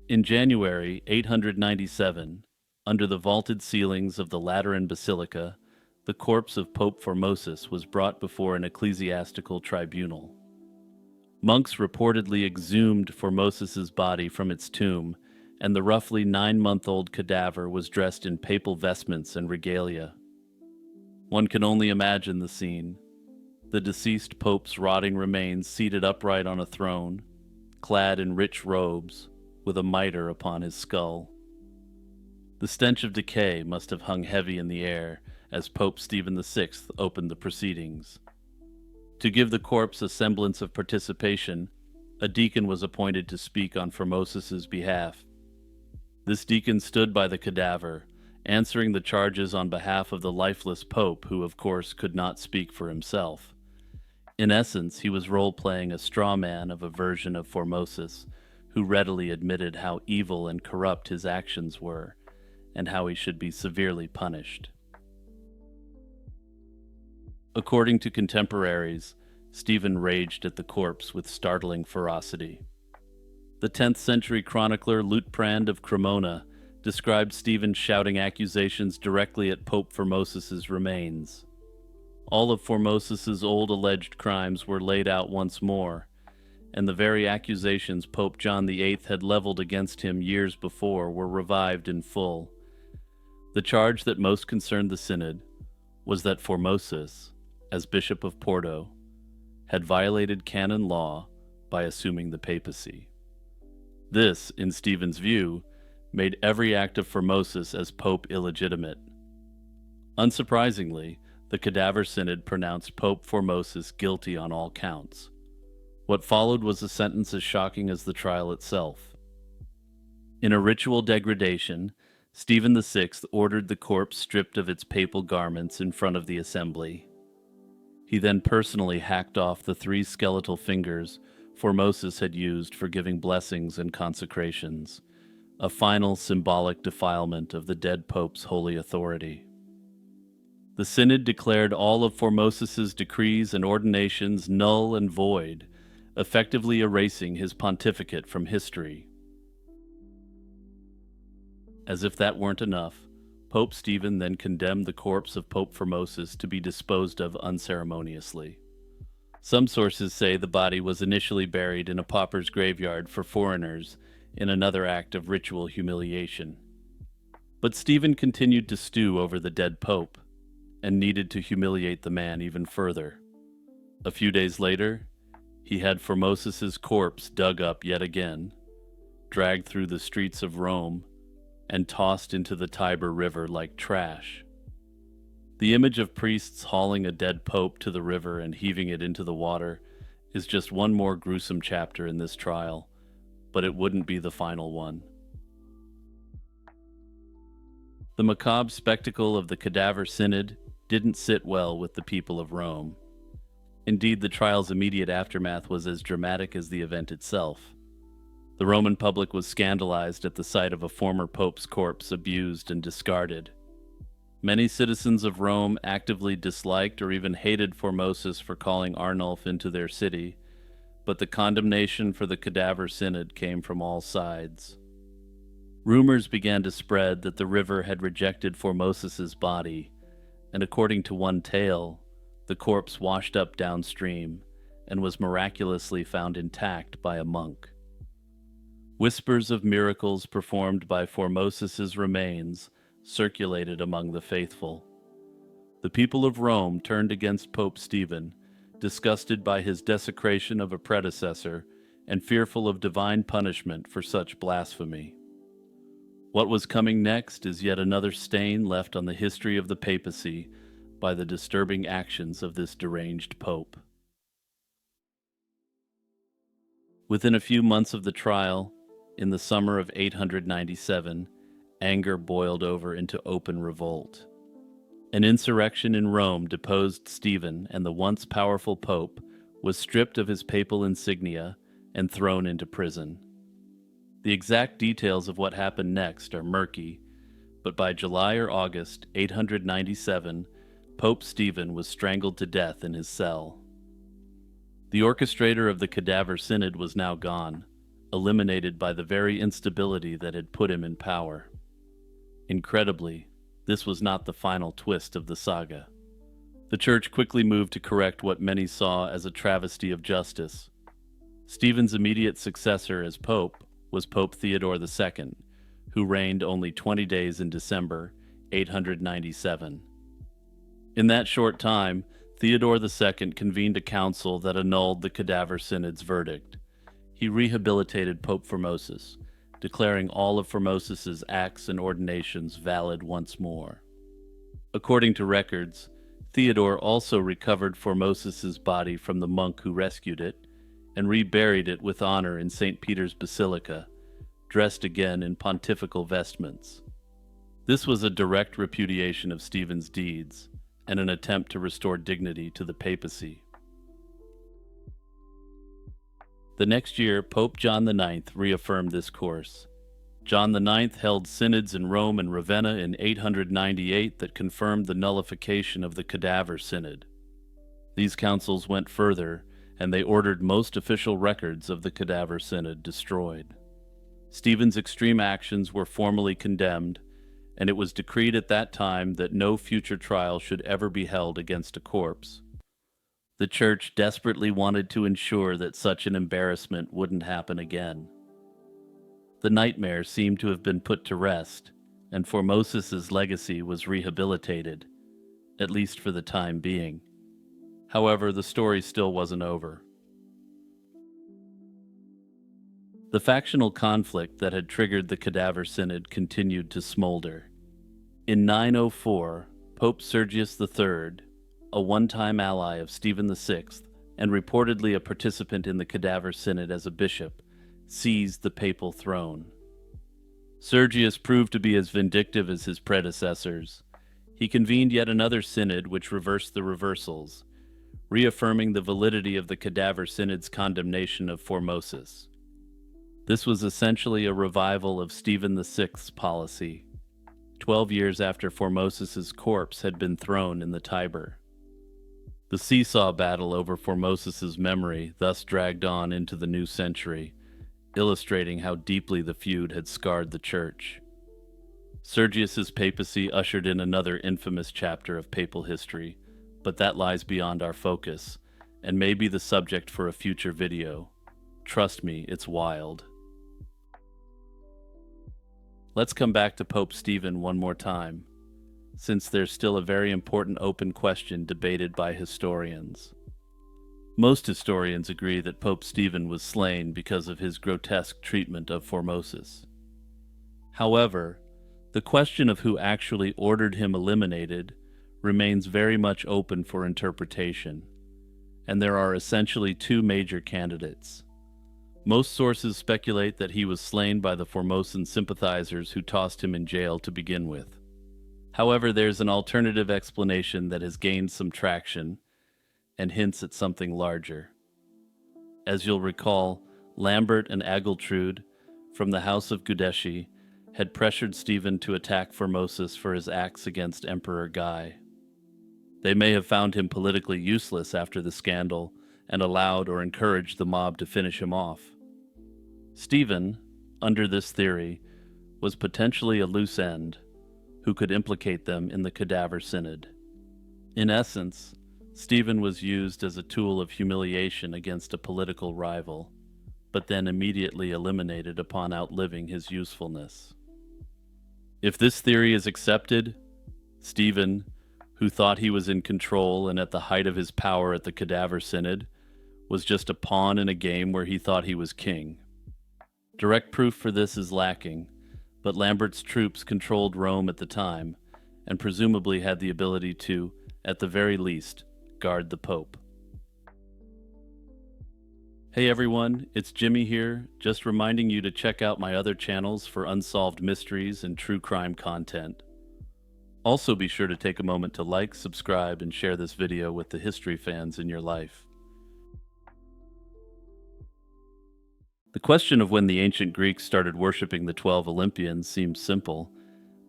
In January 897, under the vaulted ceilings of the Lateran Basilica, the corpse of Pope Formosus was brought before an ecclesiastical tribunal. Monks reportedly exhumed Formosus's body from its tomb and the roughly 9-month-old cadaver was dressed in papal vestments and regalia. One can only imagine the scene. The deceased pope's rotting remains seated upright on a throne, clad in rich robes, with a mitre upon his skull. The stench of decay must have hung heavy in the air as Pope Stephen VI opened the proceedings. To give the corpse a semblance of participation, a deacon was appointed to speak on Formosus's behalf. This deacon stood by the cadaver, answering the charges on behalf of the lifeless pope, who of course could not speak for himself. In essence, he was role-playing a straw man of a version of Formosus, who readily admitted how evil and corrupt his actions were, and how he should be severely punished. According to contemporaries, Stephen raged at the corpse with startling ferocity. The 10th century chronicler Liutprand of Cremona described Stephen shouting accusations directly at Pope Formosus's remains. All of Formosus's old alleged crimes were laid out once more, and the very accusations Pope John VIII had leveled against him years before were revived in full. The charge that most concerned the synod was that Formosus, as Bishop of Porto, had violated canon law by assuming the papacy. This, in Stephen's view, made every act of Formosus as pope illegitimate. Unsurprisingly, the Cadaver Synod pronounced Pope Formosus guilty on all counts. What followed was a sentence as shocking as the trial itself. In a ritual degradation, Stephen VI ordered the corpse stripped of its papal garments in front of the assembly. He then personally hacked off the 3 skeletal fingers Formosus had used for giving blessings and consecrations, a final symbolic defilement of the dead pope's holy authority. The synod declared all of Formosus's decrees and ordinations null and void, effectively erasing his pontificate from history. As if that weren't enough, Pope Stephen then condemned the corpse of Pope Formosus to be disposed of unceremoniously. Some sources say the body was initially buried in a pauper's graveyard for foreigners in another act of ritual humiliation. But Stephen continued to stew over the dead pope, and needed to humiliate the man even further. A few days later, he had Formosus's corpse dug up yet again, dragged through the streets of Rome, and tossed into the Tiber River like trash. The image of priests hauling a dead pope to the river and heaving it into the water is just one more gruesome chapter in this trial, but it wouldn't be the final one. The macabre spectacle of the Cadaver Synod didn't sit well with the people of Rome. Indeed, the trial's immediate aftermath was as dramatic as the event itself. The Roman public was scandalized at the sight of a former pope's corpse abused and discarded. Many citizens of Rome actively disliked or even hated Formosus for calling Arnulf into their city, but the condemnation for the Cadaver Synod came from all sides. Rumors began to spread that the river had rejected Formosus's body, and according to one tale, the corpse washed up downstream and was miraculously found intact by a monk. Whispers of miracles performed by Formosus's remains circulated among the faithful. The people of Rome turned against Pope Stephen, disgusted by his desecration of a predecessor and fearful of divine punishment for such blasphemy. What was coming next is yet another stain left on the history of the papacy by the disturbing actions of this deranged pope. Within a few months of the trial, in the summer of 897, anger boiled over into open revolt. An insurrection in Rome deposed Stephen, and the once powerful pope was stripped of his papal insignia and thrown into prison. The exact details of what happened next are murky, but by July or August 897, Pope Stephen was strangled to death in his cell. The orchestrator of the Cadaver Synod was now gone, eliminated by the very instability that had put him in power. Incredibly, this was not the final twist of the saga. The Church quickly moved to correct what many saw as a travesty of justice. Stephen's immediate successor as Pope was Pope Theodore II, who reigned only 20 days in December 897. In that short time, Theodore II convened a council that annulled the Cadaver Synod's verdict. He rehabilitated Pope Formosus, declaring all of Formosus's acts and ordinations valid once more. According to records, Theodore also recovered Formosus's body from the monk who rescued it and reburied it with honor in St. Peter's Basilica, dressed again in pontifical vestments. This was a direct repudiation of Stephen's deeds and an attempt to restore dignity to the papacy. The next year, Pope John IX reaffirmed this course. John IX held synods in Rome and Ravenna in 898 that confirmed the nullification of the Cadaver Synod. These councils went further, and they ordered most official records of the Cadaver Synod destroyed. Stephen's extreme actions were formally condemned, and it was decreed at that time that no future trial should ever be held against a corpse. The Church desperately wanted to ensure that such an embarrassment wouldn't happen again. The nightmare seemed to have been put to rest, and Formosus's legacy was rehabilitated, at least for the time being. However, the story still wasn't over. The factional conflict that had triggered the Cadaver Synod continued to smolder. In 904, Pope Sergius III, a one-time ally of Stephen VI and reportedly a participant in the Cadaver Synod as a bishop, seized the papal throne. Sergius proved to be as vindictive as his predecessors. He convened yet another synod which reversed the reversals, reaffirming the validity of the Cadaver Synod's condemnation of Formosus. This was essentially a revival of Stephen VI's policy, 12 years after Formosus's corpse had been thrown in the Tiber. The seesaw battle over Formosus's memory thus dragged on into the new century, illustrating how deeply the feud had scarred the Church. Sergius's papacy ushered in another infamous chapter of papal history, but that lies beyond our focus, and may be the subject for a future video. Trust me, it's wild. Let's come back to Pope Stephen one more time, since there's still a very important open question debated by historians. Most historians agree that Pope Stephen was slain because of his grotesque treatment of Formosus. However, the question of who actually ordered him eliminated remains very much open for interpretation, and there are essentially two major candidates. Most sources speculate that he was slain by the Formosan sympathizers who tossed him in jail to begin with. However, there's an alternative explanation that has gained some traction and hints at something larger. As you'll recall, Lambert and Agiltrude from the House of Giudecci had pressured Stephen to attack Formosus for his acts against Emperor Guy. They may have found him politically useless after the scandal and allowed or encouraged the mob to finish him off. Stephen, under this theory, was potentially a loose end who could implicate them in the Cadaver Synod. In essence, Stephen was used as a tool of humiliation against a political rival, but then immediately eliminated upon outliving his usefulness. If this theory is accepted, Stephen, who thought he was in control and at the height of his power at the Cadaver Synod, was just a pawn in a game where he thought he was king. Direct proof for this is lacking, but Lambert's troops controlled Rome at the time, and presumably had the ability to, at the very least, guard the Pope. Hey everyone, it's Jimmy here, just reminding you to check out my other channels for unsolved mysteries and true crime content. Also be sure to take a moment to like, subscribe, and share this video with the history fans in your life. The question of when the ancient Greeks started worshipping the 12 Olympians seems simple,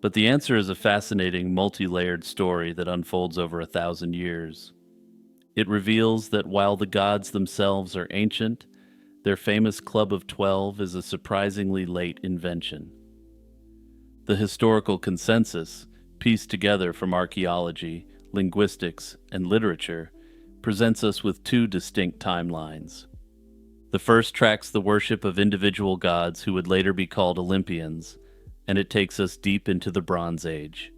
but the answer is a fascinating, multi-layered story that unfolds over 1,000 years. It reveals that while the gods themselves are ancient, their famous Club of 12 is a surprisingly late invention. The historical consensus, pieced together from archaeology, linguistics, and literature, presents us with two distinct timelines. The first tracks the worship of individual gods who would later be called Olympians, and it takes us deep into the Bronze Age.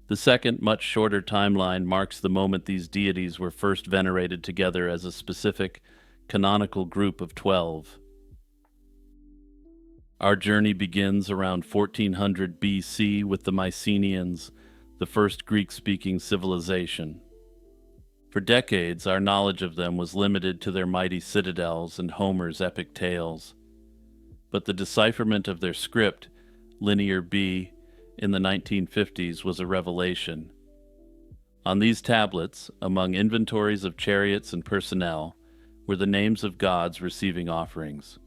The second, much shorter timeline marks the moment these deities were first venerated together as a specific, canonical group of 12. Our journey begins around 1400 BC with the Mycenaeans, the first Greek-speaking civilization. For decades, our knowledge of them was limited to their mighty citadels and Homer's epic tales. But the decipherment of their script, Linear B, in the 1950s was a revelation. On these tablets, among inventories of chariots and personnel, were the names of gods receiving offerings.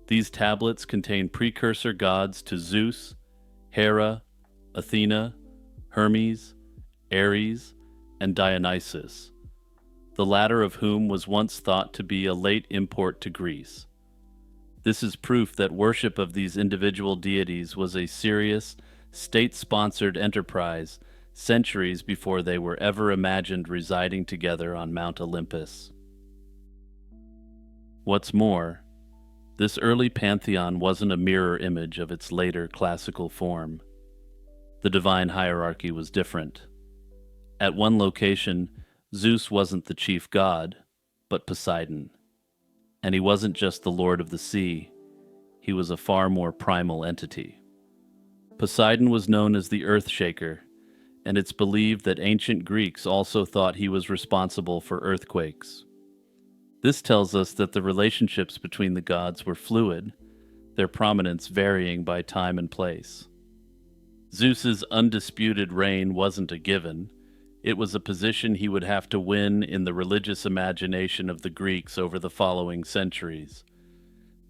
These tablets contain precursor gods to Zeus, Hera, Athena, Hermes, Ares, and Dionysus, the latter of whom was once thought to be a late import to Greece. This is proof that worship of these individual deities was a serious, state-sponsored enterprise centuries before they were ever imagined residing together on Mount Olympus. What's more, this early pantheon wasn't a mirror image of its later classical form. The divine hierarchy was different. At one location, Zeus wasn't the chief god, but Poseidon. And he wasn't just the lord of the sea, he was a far more primal entity. Poseidon was known as the Earthshaker, and it's believed that ancient Greeks also thought he was responsible for earthquakes. This tells us that the relationships between the gods were fluid, their prominence varying by time and place. Zeus's undisputed reign wasn't a given. It was a position he would have to win in the religious imagination of the Greeks over the following centuries.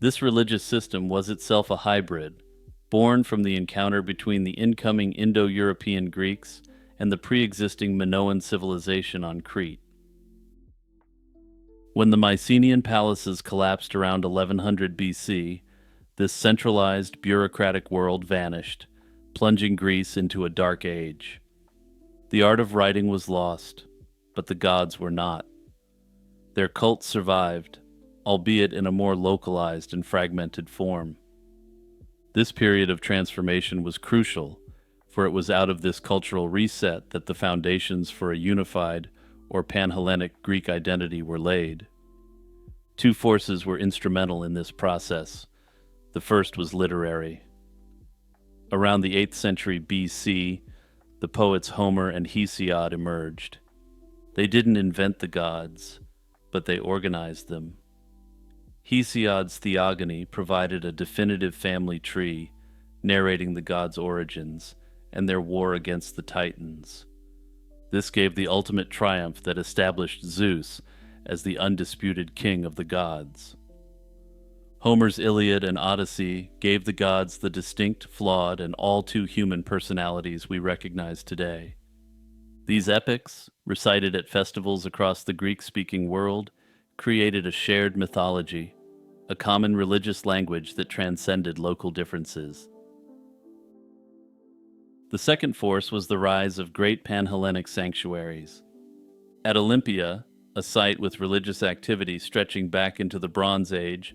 This religious system was itself a hybrid, born from the encounter between the incoming Indo-European Greeks and the pre-existing Minoan civilization on Crete. When the Mycenaean palaces collapsed around 1100 BC, this centralized bureaucratic world vanished, plunging Greece into a dark age. The art of writing was lost, but the gods were not. Their cult survived, albeit in a more localized and fragmented form. This period of transformation was crucial, for it was out of this cultural reset that the foundations for a unified or Pan-Hellenic Greek identity were laid. Two forces were instrumental in this process. The first was literary. Around the 8th century BC, the poets Homer and Hesiod emerged. They didn't invent the gods, but they organized them. Hesiod's Theogony provided a definitive family tree, narrating the gods' origins and their war against the Titans. This gave the ultimate triumph that established Zeus as the undisputed king of the gods. Homer's Iliad and Odyssey gave the gods the distinct, flawed, and all too human personalities we recognize today. These epics, recited at festivals across the Greek-speaking world, created a shared mythology, a common religious language that transcended local differences. The second force was the rise of great Pan-Hellenic sanctuaries. At Olympia, a site with religious activity stretching back into the Bronze Age,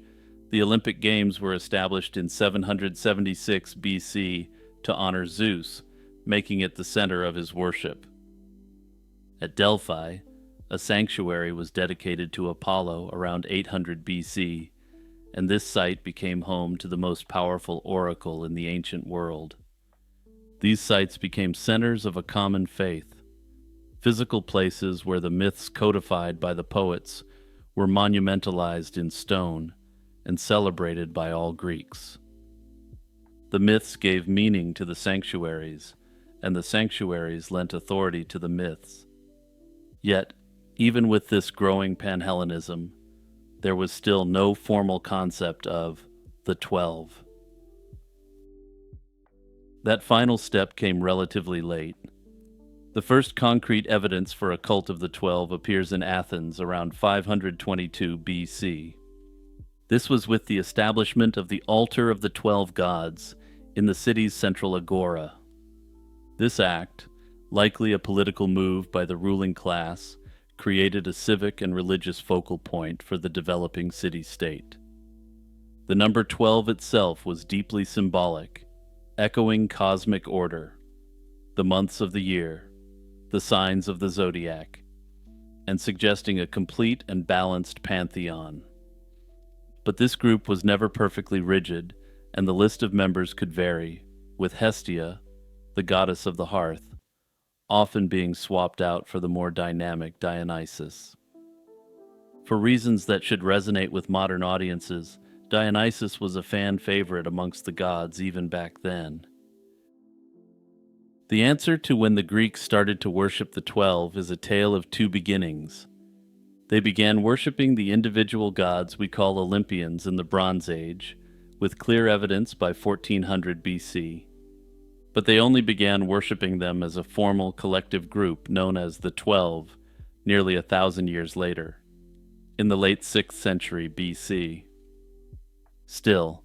the Olympic Games were established in 776 BC to honor Zeus, making it the center of his worship. At Delphi, a sanctuary was dedicated to Apollo around 800 BC, and this site became home to the most powerful oracle in the ancient world. These sites became centers of a common faith, physical places where the myths codified by the poets were monumentalized in stone and celebrated by all Greeks. The myths gave meaning to the sanctuaries, and the sanctuaries lent authority to the myths. Yet, even with this growing Panhellenism, there was still no formal concept of the 12. That final step came relatively late. The first concrete evidence for a cult of the 12 appears in Athens around 522 BC. This was with the establishment of the Altar of the 12 Gods in the city's central agora. This act, likely a political move by the ruling class, created a civic and religious focal point for the developing city-state. The number 12 itself was deeply symbolic. echoing cosmic order, the months of the year, the signs of the zodiac, and suggesting a complete and balanced pantheon. But this group was never perfectly rigid, and the list of members could vary, with Hestia, the goddess of the hearth, often being swapped out for the more dynamic Dionysus. For reasons that should resonate with modern audiences, Dionysus was a fan favorite amongst the gods even back then. The answer to when the Greeks started to worship the 12 is a tale of two beginnings. They began worshiping the individual gods we call Olympians in the Bronze Age, with clear evidence by 1400 BC. But they only began worshiping them as a formal collective group known as the 12 nearly 1,000 years later, in the late 6th century BC. Still,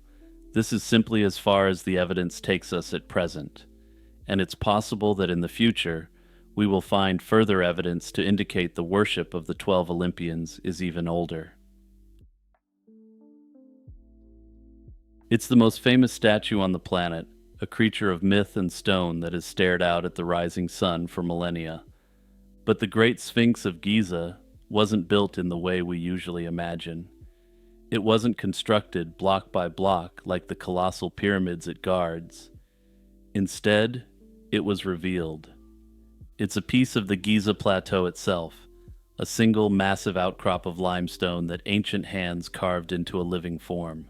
this is simply as far as the evidence takes us at present, and it's possible that in the future we will find further evidence to indicate the worship of the 12 Olympians is even older. It's the most famous statue on the planet, a creature of myth and stone that has stared out at the rising sun for millennia. But the Great Sphinx of Giza wasn't built in the way we usually imagine. It wasn't constructed block by block like the colossal pyramids it guards. Instead, it was revealed. It's a piece of the Giza Plateau itself, a single massive outcrop of limestone that ancient hands carved into a living form.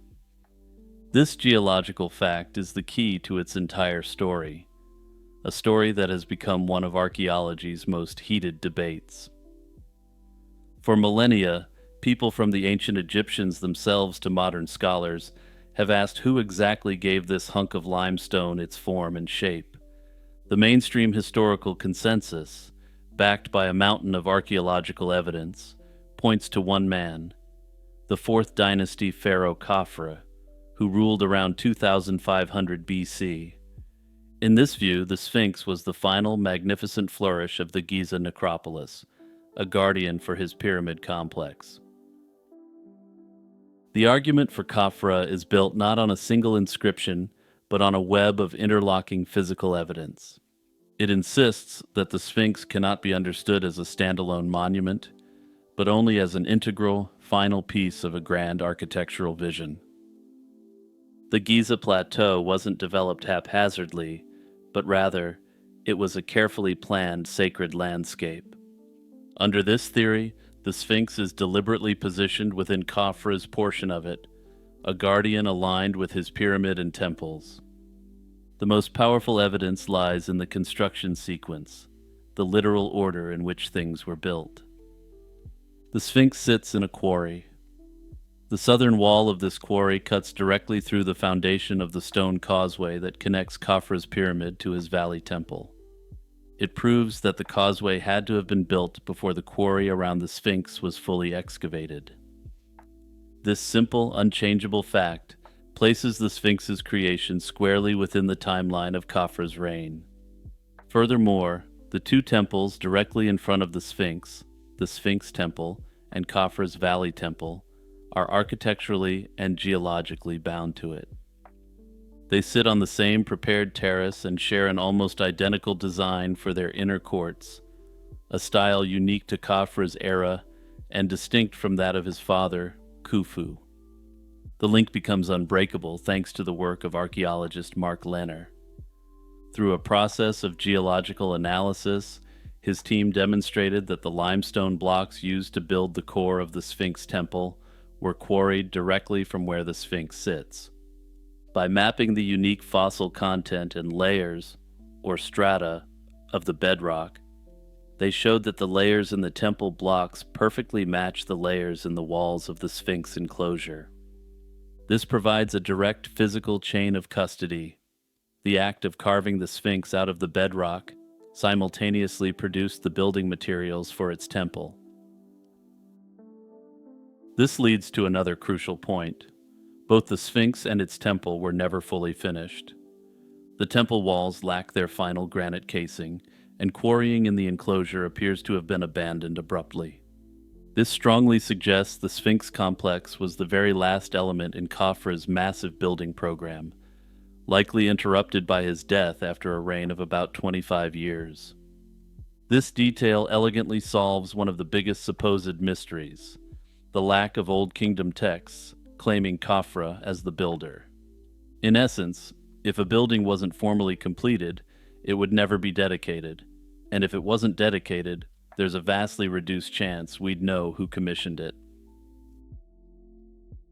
This geological fact is the key to its entire story, a story that has become one of archaeology's most heated debates. For millennia, people from the ancient Egyptians themselves to modern scholars have asked who exactly gave this hunk of limestone its form and shape. The mainstream historical consensus, backed by a mountain of archaeological evidence, points to one man, the 4th dynasty pharaoh Khafre, who ruled around 2500 BC. In this view, the Sphinx was the final magnificent flourish of the Giza necropolis, a guardian for his pyramid complex. The argument for Khafre is built not on a single inscription, but on a web of interlocking physical evidence. It insists that the Sphinx cannot be understood as a standalone monument, but only as an integral, final piece of a grand architectural vision. The Giza Plateau wasn't developed haphazardly, but rather, it was a carefully planned sacred landscape. Under this theory, the Sphinx is deliberately positioned within Khafre's portion of it, a guardian aligned with his pyramid and temples. The most powerful evidence lies in the construction sequence, the literal order in which things were built. The Sphinx sits in a quarry. The southern wall of this quarry cuts directly through the foundation of the stone causeway that connects Khafre's pyramid to his valley temple. It proves that the causeway had to have been built before the quarry around the Sphinx was fully excavated. This simple, unchangeable fact places the Sphinx's creation squarely within the timeline of Khafre's reign. Furthermore, the two temples directly in front of the Sphinx Temple and Khafre's Valley Temple, are architecturally and geologically bound to it. They sit on the same prepared terrace and share an almost identical design for their inner courts, a style unique to Khafre's era and distinct from that of his father, Khufu. The link becomes unbreakable thanks to the work of archaeologist Mark Lehner. Through a process of geological analysis, his team demonstrated that the limestone blocks used to build the core of the Sphinx Temple were quarried directly from where the Sphinx sits. By mapping the unique fossil content and layers, or strata, of the bedrock, they showed that the layers in the temple blocks perfectly match the layers in the walls of the Sphinx enclosure. This provides a direct physical chain of custody. The act of carving the Sphinx out of the bedrock simultaneously produced the building materials for its temple. This leads to another crucial point. Both the Sphinx and its temple were never fully finished. The temple walls lack their final granite casing, and quarrying in the enclosure appears to have been abandoned abruptly. This strongly suggests the Sphinx complex was the very last element in Khafre's massive building program, likely interrupted by his death after a reign of about 25 years. This detail elegantly solves one of the biggest supposed mysteries, the lack of Old Kingdom texts claiming Khafra as the builder. In essence, if a building wasn't formally completed, it would never be dedicated, and if it wasn't dedicated, there's a vastly reduced chance we'd know who commissioned it.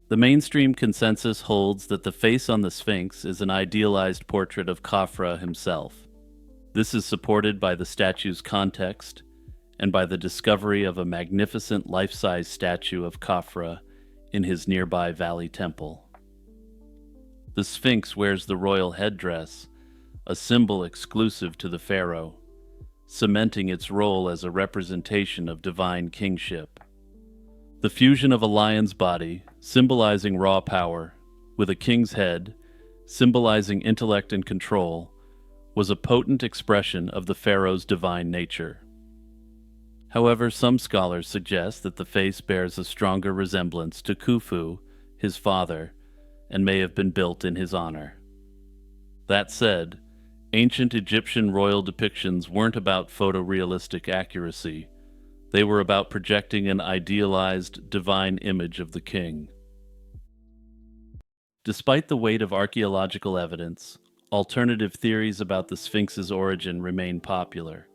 The mainstream consensus holds that the face on the Sphinx is an idealized portrait of Khafra himself. This is supported by the statue's context and by the discovery of a magnificent life-size statue of Khafra in his nearby valley temple. The Sphinx wears the royal headdress, a symbol exclusive to the pharaoh, cementing its role as a representation of divine kingship. The fusion of a lion's body, symbolizing raw power, with a king's head, symbolizing intellect and control, was a potent expression of the pharaoh's divine nature. However, some scholars suggest that the face bears a stronger resemblance to Khufu, his father, and may have been built in his honor. That said, ancient Egyptian royal depictions weren't about photorealistic accuracy. They were about projecting an idealized, divine image of the king. Despite the weight of archaeological evidence, alternative theories about the Sphinx's origin remain popular.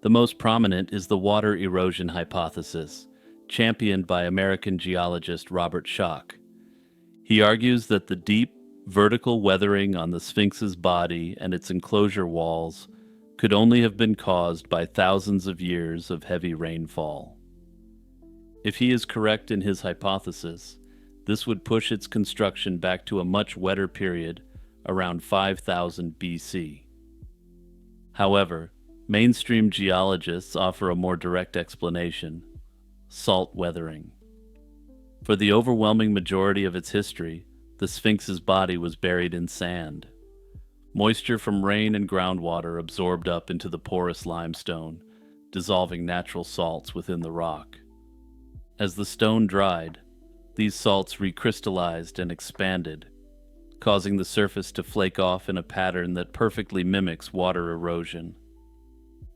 The most prominent is the water erosion hypothesis, championed by American geologist Robert Schoch. He argues that the deep, vertical weathering on the Sphinx's body and its enclosure walls could only have been caused by thousands of years of heavy rainfall. If he is correct in his hypothesis, this would push its construction back to a much wetter period around 5000 BC. However, mainstream geologists offer a more direct explanation: salt weathering. For the overwhelming majority of its history, the Sphinx's body was buried in sand. Moisture from rain and groundwater absorbed up into the porous limestone, dissolving natural salts within the rock. As the stone dried, these salts recrystallized and expanded, causing the surface to flake off in a pattern that perfectly mimics water erosion.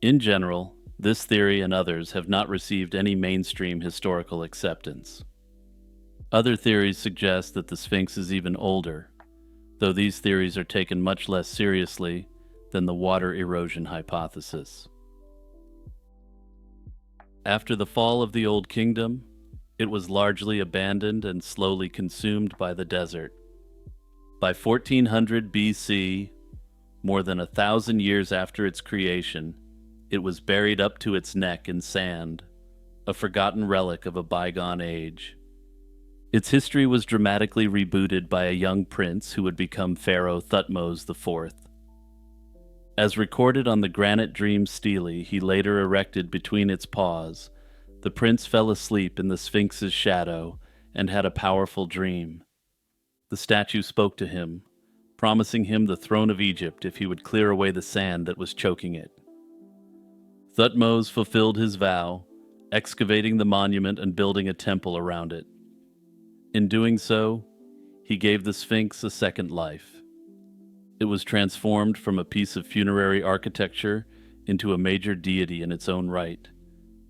In general, this theory and others have not received any mainstream historical acceptance. Other theories suggest that the Sphinx is even older, though these theories are taken much less seriously than the water erosion hypothesis. After the fall of the Old Kingdom, it was largely abandoned and slowly consumed by the desert. By 1400 BC, more than 1,000 years after its creation, it was buried up to its neck in sand, a forgotten relic of a bygone age. Its history was dramatically rebooted by a young prince who would become Pharaoh Thutmose IV. As recorded on the granite dream stele he later erected between its paws, the prince fell asleep in the Sphinx's shadow and had a powerful dream. The statue spoke to him, promising him the throne of Egypt if he would clear away the sand that was choking it. Thutmose fulfilled his vow, excavating the monument and building a temple around it. In doing so, he gave the Sphinx a second life. It was transformed from a piece of funerary architecture into a major deity in its own right,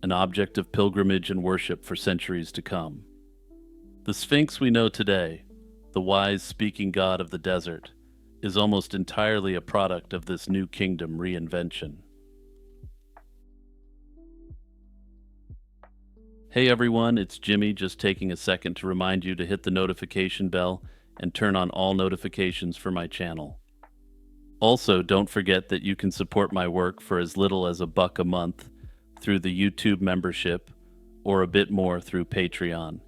an object of pilgrimage and worship for centuries to come. The Sphinx we know today, the wise speaking god of the desert, is almost entirely a product of this new kingdom reinvention. Hey everyone, it's Jimmy, just taking a second to remind you to hit the notification bell and turn on all notifications for my channel. Also, don't forget that you can support my work for as little as $1 a month through the YouTube membership or a bit more through Patreon.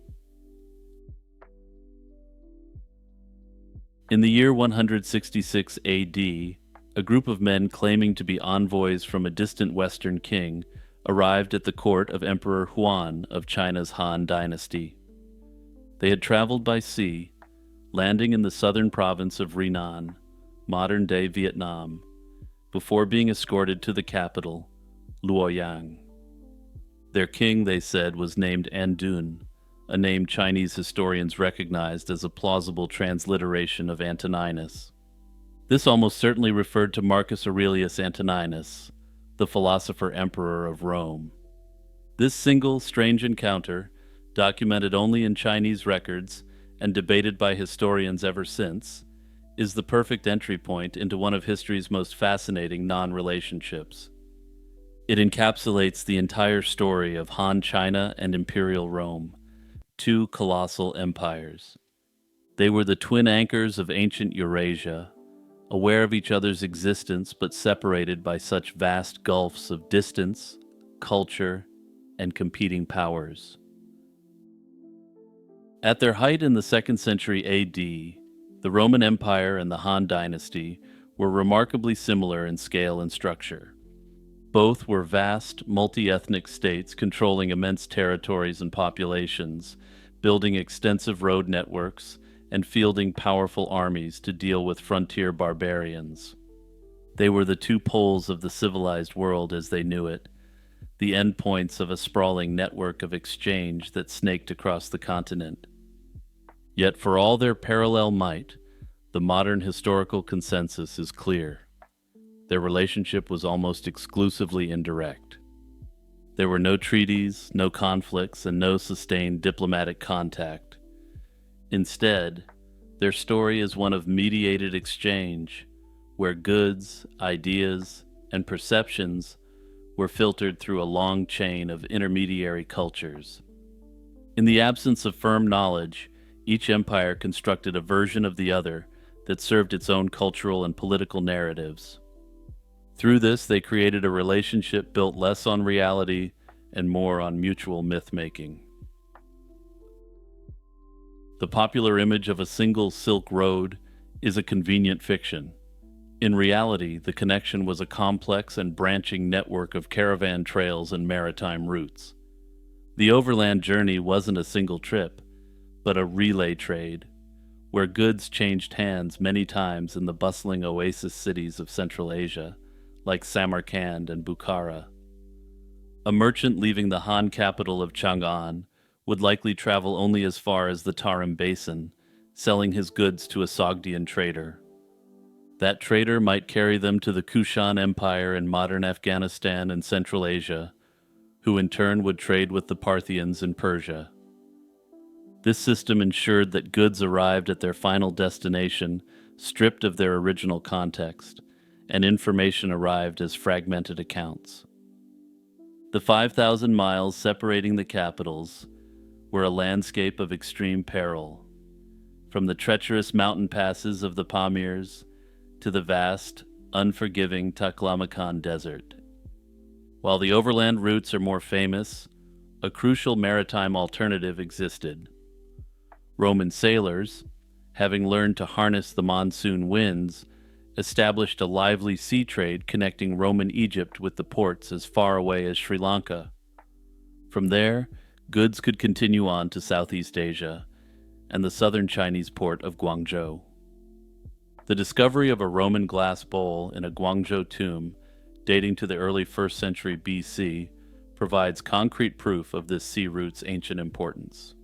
In the year 166 AD, a group of men claiming to be envoys from a distant Western king arrived at the court of Emperor Huan of China's Han Dynasty. They had traveled by sea, landing in the southern province of Renan, modern-day Vietnam, before being escorted to the capital, Luoyang. Their king, they said, was named Andun, a name Chinese historians recognized as a plausible transliteration of Antoninus. This almost certainly referred to Marcus Aurelius Antoninus, the philosopher emperor of Rome. This single strange encounter, documented only in Chinese records and debated by historians ever since, is the perfect entry point into one of history's most fascinating non-relationships. It encapsulates the entire story of Han China and Imperial Rome, two colossal empires. They were the twin anchors of ancient Eurasia, aware of each other's existence but separated by such vast gulfs of distance, culture, and competing powers. At their height in the 2nd century AD, the Roman Empire and the Han Dynasty were remarkably similar in scale and structure. Both were vast, multi-ethnic states controlling immense territories and populations, building extensive road networks, and fielding powerful armies to deal with frontier barbarians. They were the two poles of the civilized world as they knew it, the endpoints of a sprawling network of exchange that snaked across the continent. Yet for all their parallel might, the modern historical consensus is clear. Their relationship was almost exclusively indirect. There were no treaties, no conflicts, and no sustained diplomatic contact. Instead, their story is one of mediated exchange, where goods, ideas, and perceptions were filtered through a long chain of intermediary cultures. In the absence of firm knowledge, each empire constructed a version of the other that served its own cultural and political narratives. Through this, they created a relationship built less on reality and more on mutual myth-making. The popular image of a single Silk Road is a convenient fiction. In reality, the connection was a complex and branching network of caravan trails and maritime routes. The overland journey wasn't a single trip, but a relay trade, where goods changed hands many times in the bustling oasis cities of Central Asia, like Samarkand and Bukhara. A merchant leaving the Han capital of Chang'an would likely travel only as far as the Tarim Basin, selling his goods to a Sogdian trader. That trader might carry them to the Kushan Empire in modern Afghanistan and Central Asia, who in turn would trade with the Parthians in Persia. This system ensured that goods arrived at their final destination stripped of their original context, and information arrived as fragmented accounts. The 5,000 miles separating the capitals were a landscape of extreme peril, from the treacherous mountain passes of the Pamirs to the vast, unforgiving Taklamakan Desert. While the overland routes are more famous, a crucial maritime alternative existed. Roman sailors, having learned to harness the monsoon winds, established a lively sea trade connecting Roman Egypt with the ports as far away as Sri Lanka. From there, goods could continue on to Southeast Asia and the southern Chinese port of Guangzhou. The discovery of a Roman glass bowl in a Guangzhou tomb dating to the early 1st century BC provides concrete proof of this sea route's ancient importance.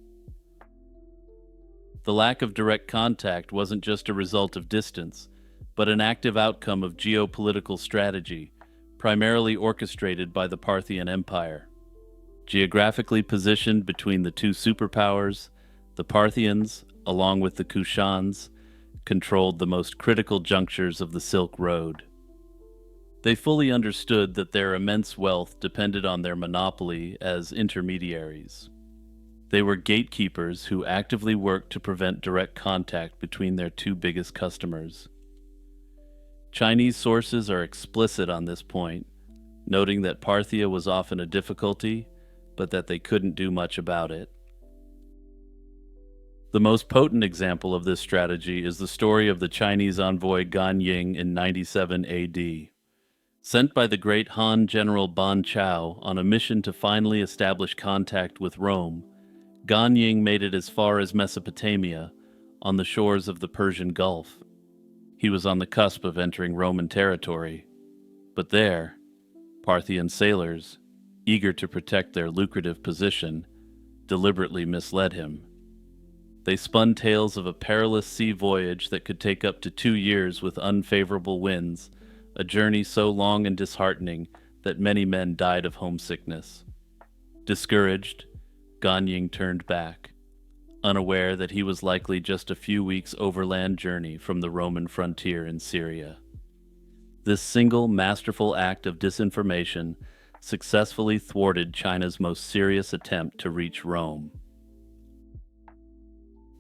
The lack of direct contact wasn't just a result of distance, but an active outcome of geopolitical strategy, primarily orchestrated by the Parthian Empire. Geographically positioned between the two superpowers, the Parthians, along with the Kushans, controlled the most critical junctures of the Silk Road. They fully understood that their immense wealth depended on their monopoly as intermediaries. They were gatekeepers who actively worked to prevent direct contact between their two biggest customers. Chinese sources are explicit on this point, noting that Parthia was often a difficulty, but that they couldn't do much about it. The most potent example of this strategy is the story of the Chinese envoy Gan Ying in 97 AD. Sent by the great Han general Ban Chao on a mission to finally establish contact with Rome, Gan Ying made it as far as Mesopotamia, on the shores of the Persian Gulf. He was on the cusp of entering Roman territory, but there, Parthian sailors, eager to protect their lucrative position, deliberately misled him. They spun tales of a perilous sea voyage that could take up to 2 years with unfavorable winds, a journey so long and disheartening that many men died of homesickness. Discouraged, Ganying turned back, unaware that he was likely just a few weeks' overland journey from the Roman frontier in Syria. This single masterful act of disinformation successfully thwarted China's most serious attempt to reach Rome.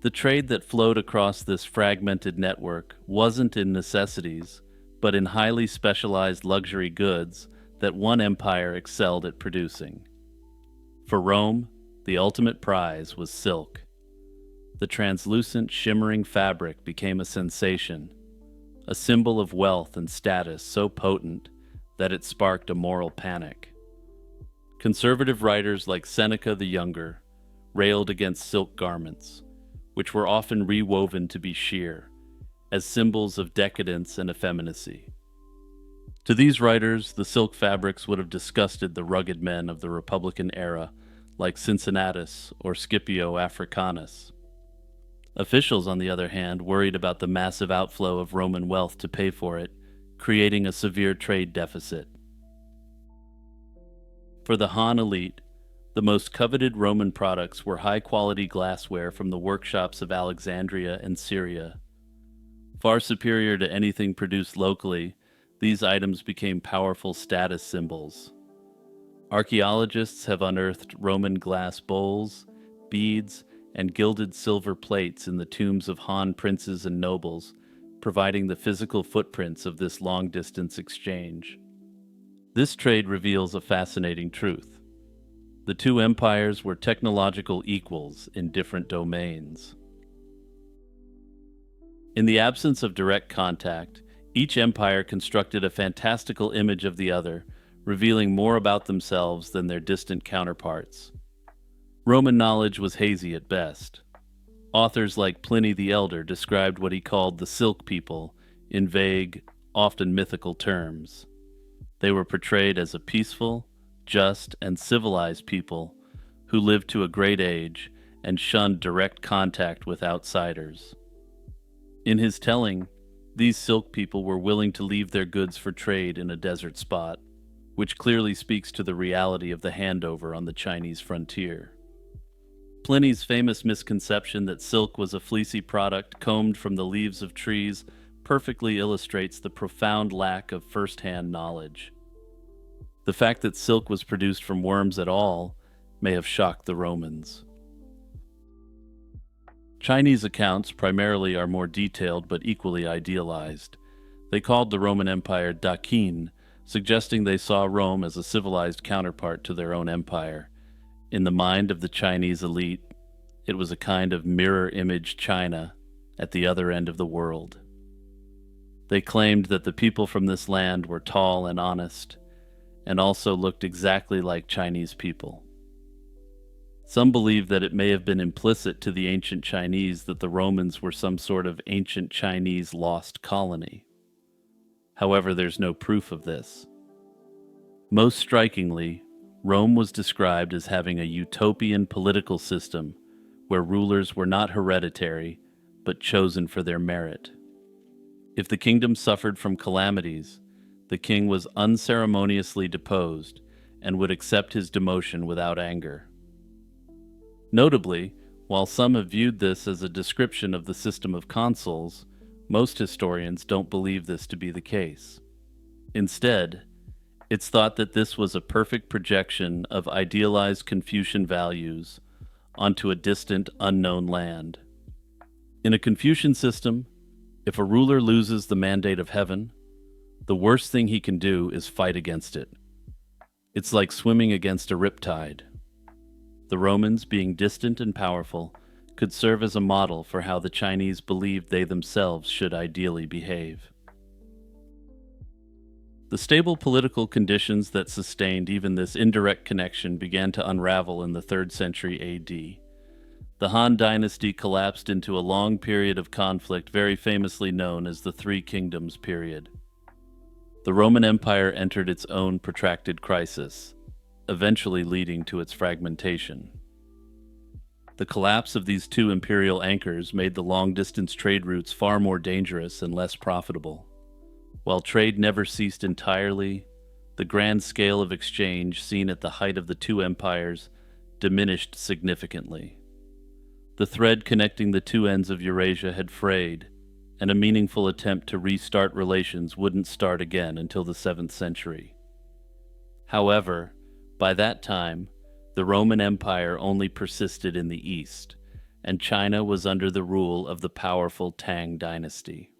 The trade that flowed across this fragmented network wasn't in necessities, but in highly specialized luxury goods that one empire excelled at producing. For Rome, the ultimate prize was silk. The translucent, shimmering fabric became a sensation, a symbol of wealth and status so potent that it sparked a moral panic. Conservative writers like Seneca the Younger railed against silk garments, which were often rewoven to be sheer, as symbols of decadence and effeminacy. To these writers, the silk fabrics would have disgusted the rugged men of the Republican era, like Cincinnatus or Scipio Africanus. Officials, on the other hand, worried about the massive outflow of Roman wealth to pay for it, creating a severe trade deficit. For the Han elite, the most coveted Roman products were high-quality glassware from the workshops of Alexandria and Syria. Far superior to anything produced locally, these items became powerful status symbols. Archaeologists have unearthed Roman glass bowls, beads, and gilded silver plates in the tombs of Han princes and nobles, providing the physical footprints of this long-distance exchange. This trade reveals a fascinating truth. The two empires were technological equals in different domains. In the absence of direct contact, each empire constructed a fantastical image of the other, revealing more about themselves than their distant counterparts. Roman knowledge was hazy at best. Authors like Pliny the Elder described what he called the Silk People in vague, often mythical terms. They were portrayed as a peaceful, just, and civilized people who lived to a great age and shunned direct contact with outsiders. In his telling, these silk people were willing to leave their goods for trade in a desert spot, which clearly speaks to the reality of the handover on the Chinese frontier. Pliny's famous misconception that silk was a fleecy product combed from the leaves of trees perfectly illustrates the profound lack of first-hand knowledge. The fact that silk was produced from worms at all may have shocked the Romans. Chinese accounts primarily are more detailed but equally idealized. They called the Roman Empire Dakin, suggesting they saw Rome as a civilized counterpart to their own empire. In the mind of the Chinese elite, it was a kind of mirror image China at the other end of the world. They claimed that the people from this land were tall and honest, and also looked exactly like Chinese people. Some believe that it may have been implicit to the ancient Chinese that the Romans were some sort of ancient Chinese lost colony. However, there's no proof of this. Most strikingly, Rome was described as having a utopian political system where rulers were not hereditary, but chosen for their merit. If the kingdom suffered from calamities, the king was unceremoniously deposed and would accept his demotion without anger. Notably, while some have viewed this as a description of the system of consuls, most historians don't believe this to be the case. Instead, it's thought that this was a perfect projection of idealized Confucian values onto a distant, unknown land. In a Confucian system, if a ruler loses the mandate of heaven, the worst thing he can do is fight against it. It's like swimming against a riptide. The Romans, being distant and powerful, could serve as a model for how the Chinese believed they themselves should ideally behave. The stable political conditions that sustained even this indirect connection began to unravel in the 3rd century AD. The Han dynasty collapsed into a long period of conflict very famously known as the Three Kingdoms period. The Roman Empire entered its own protracted crisis, eventually leading to its fragmentation. The collapse of these two imperial anchors made the long-distance trade routes far more dangerous and less profitable. While trade never ceased entirely, the grand scale of exchange seen at the height of the two empires diminished significantly. The thread connecting the two ends of Eurasia had frayed, and a meaningful attempt to restart relations wouldn't start again until the 7th century. However, by that time, the Roman Empire only persisted in the east, and China was under the rule of the powerful Tang dynasty.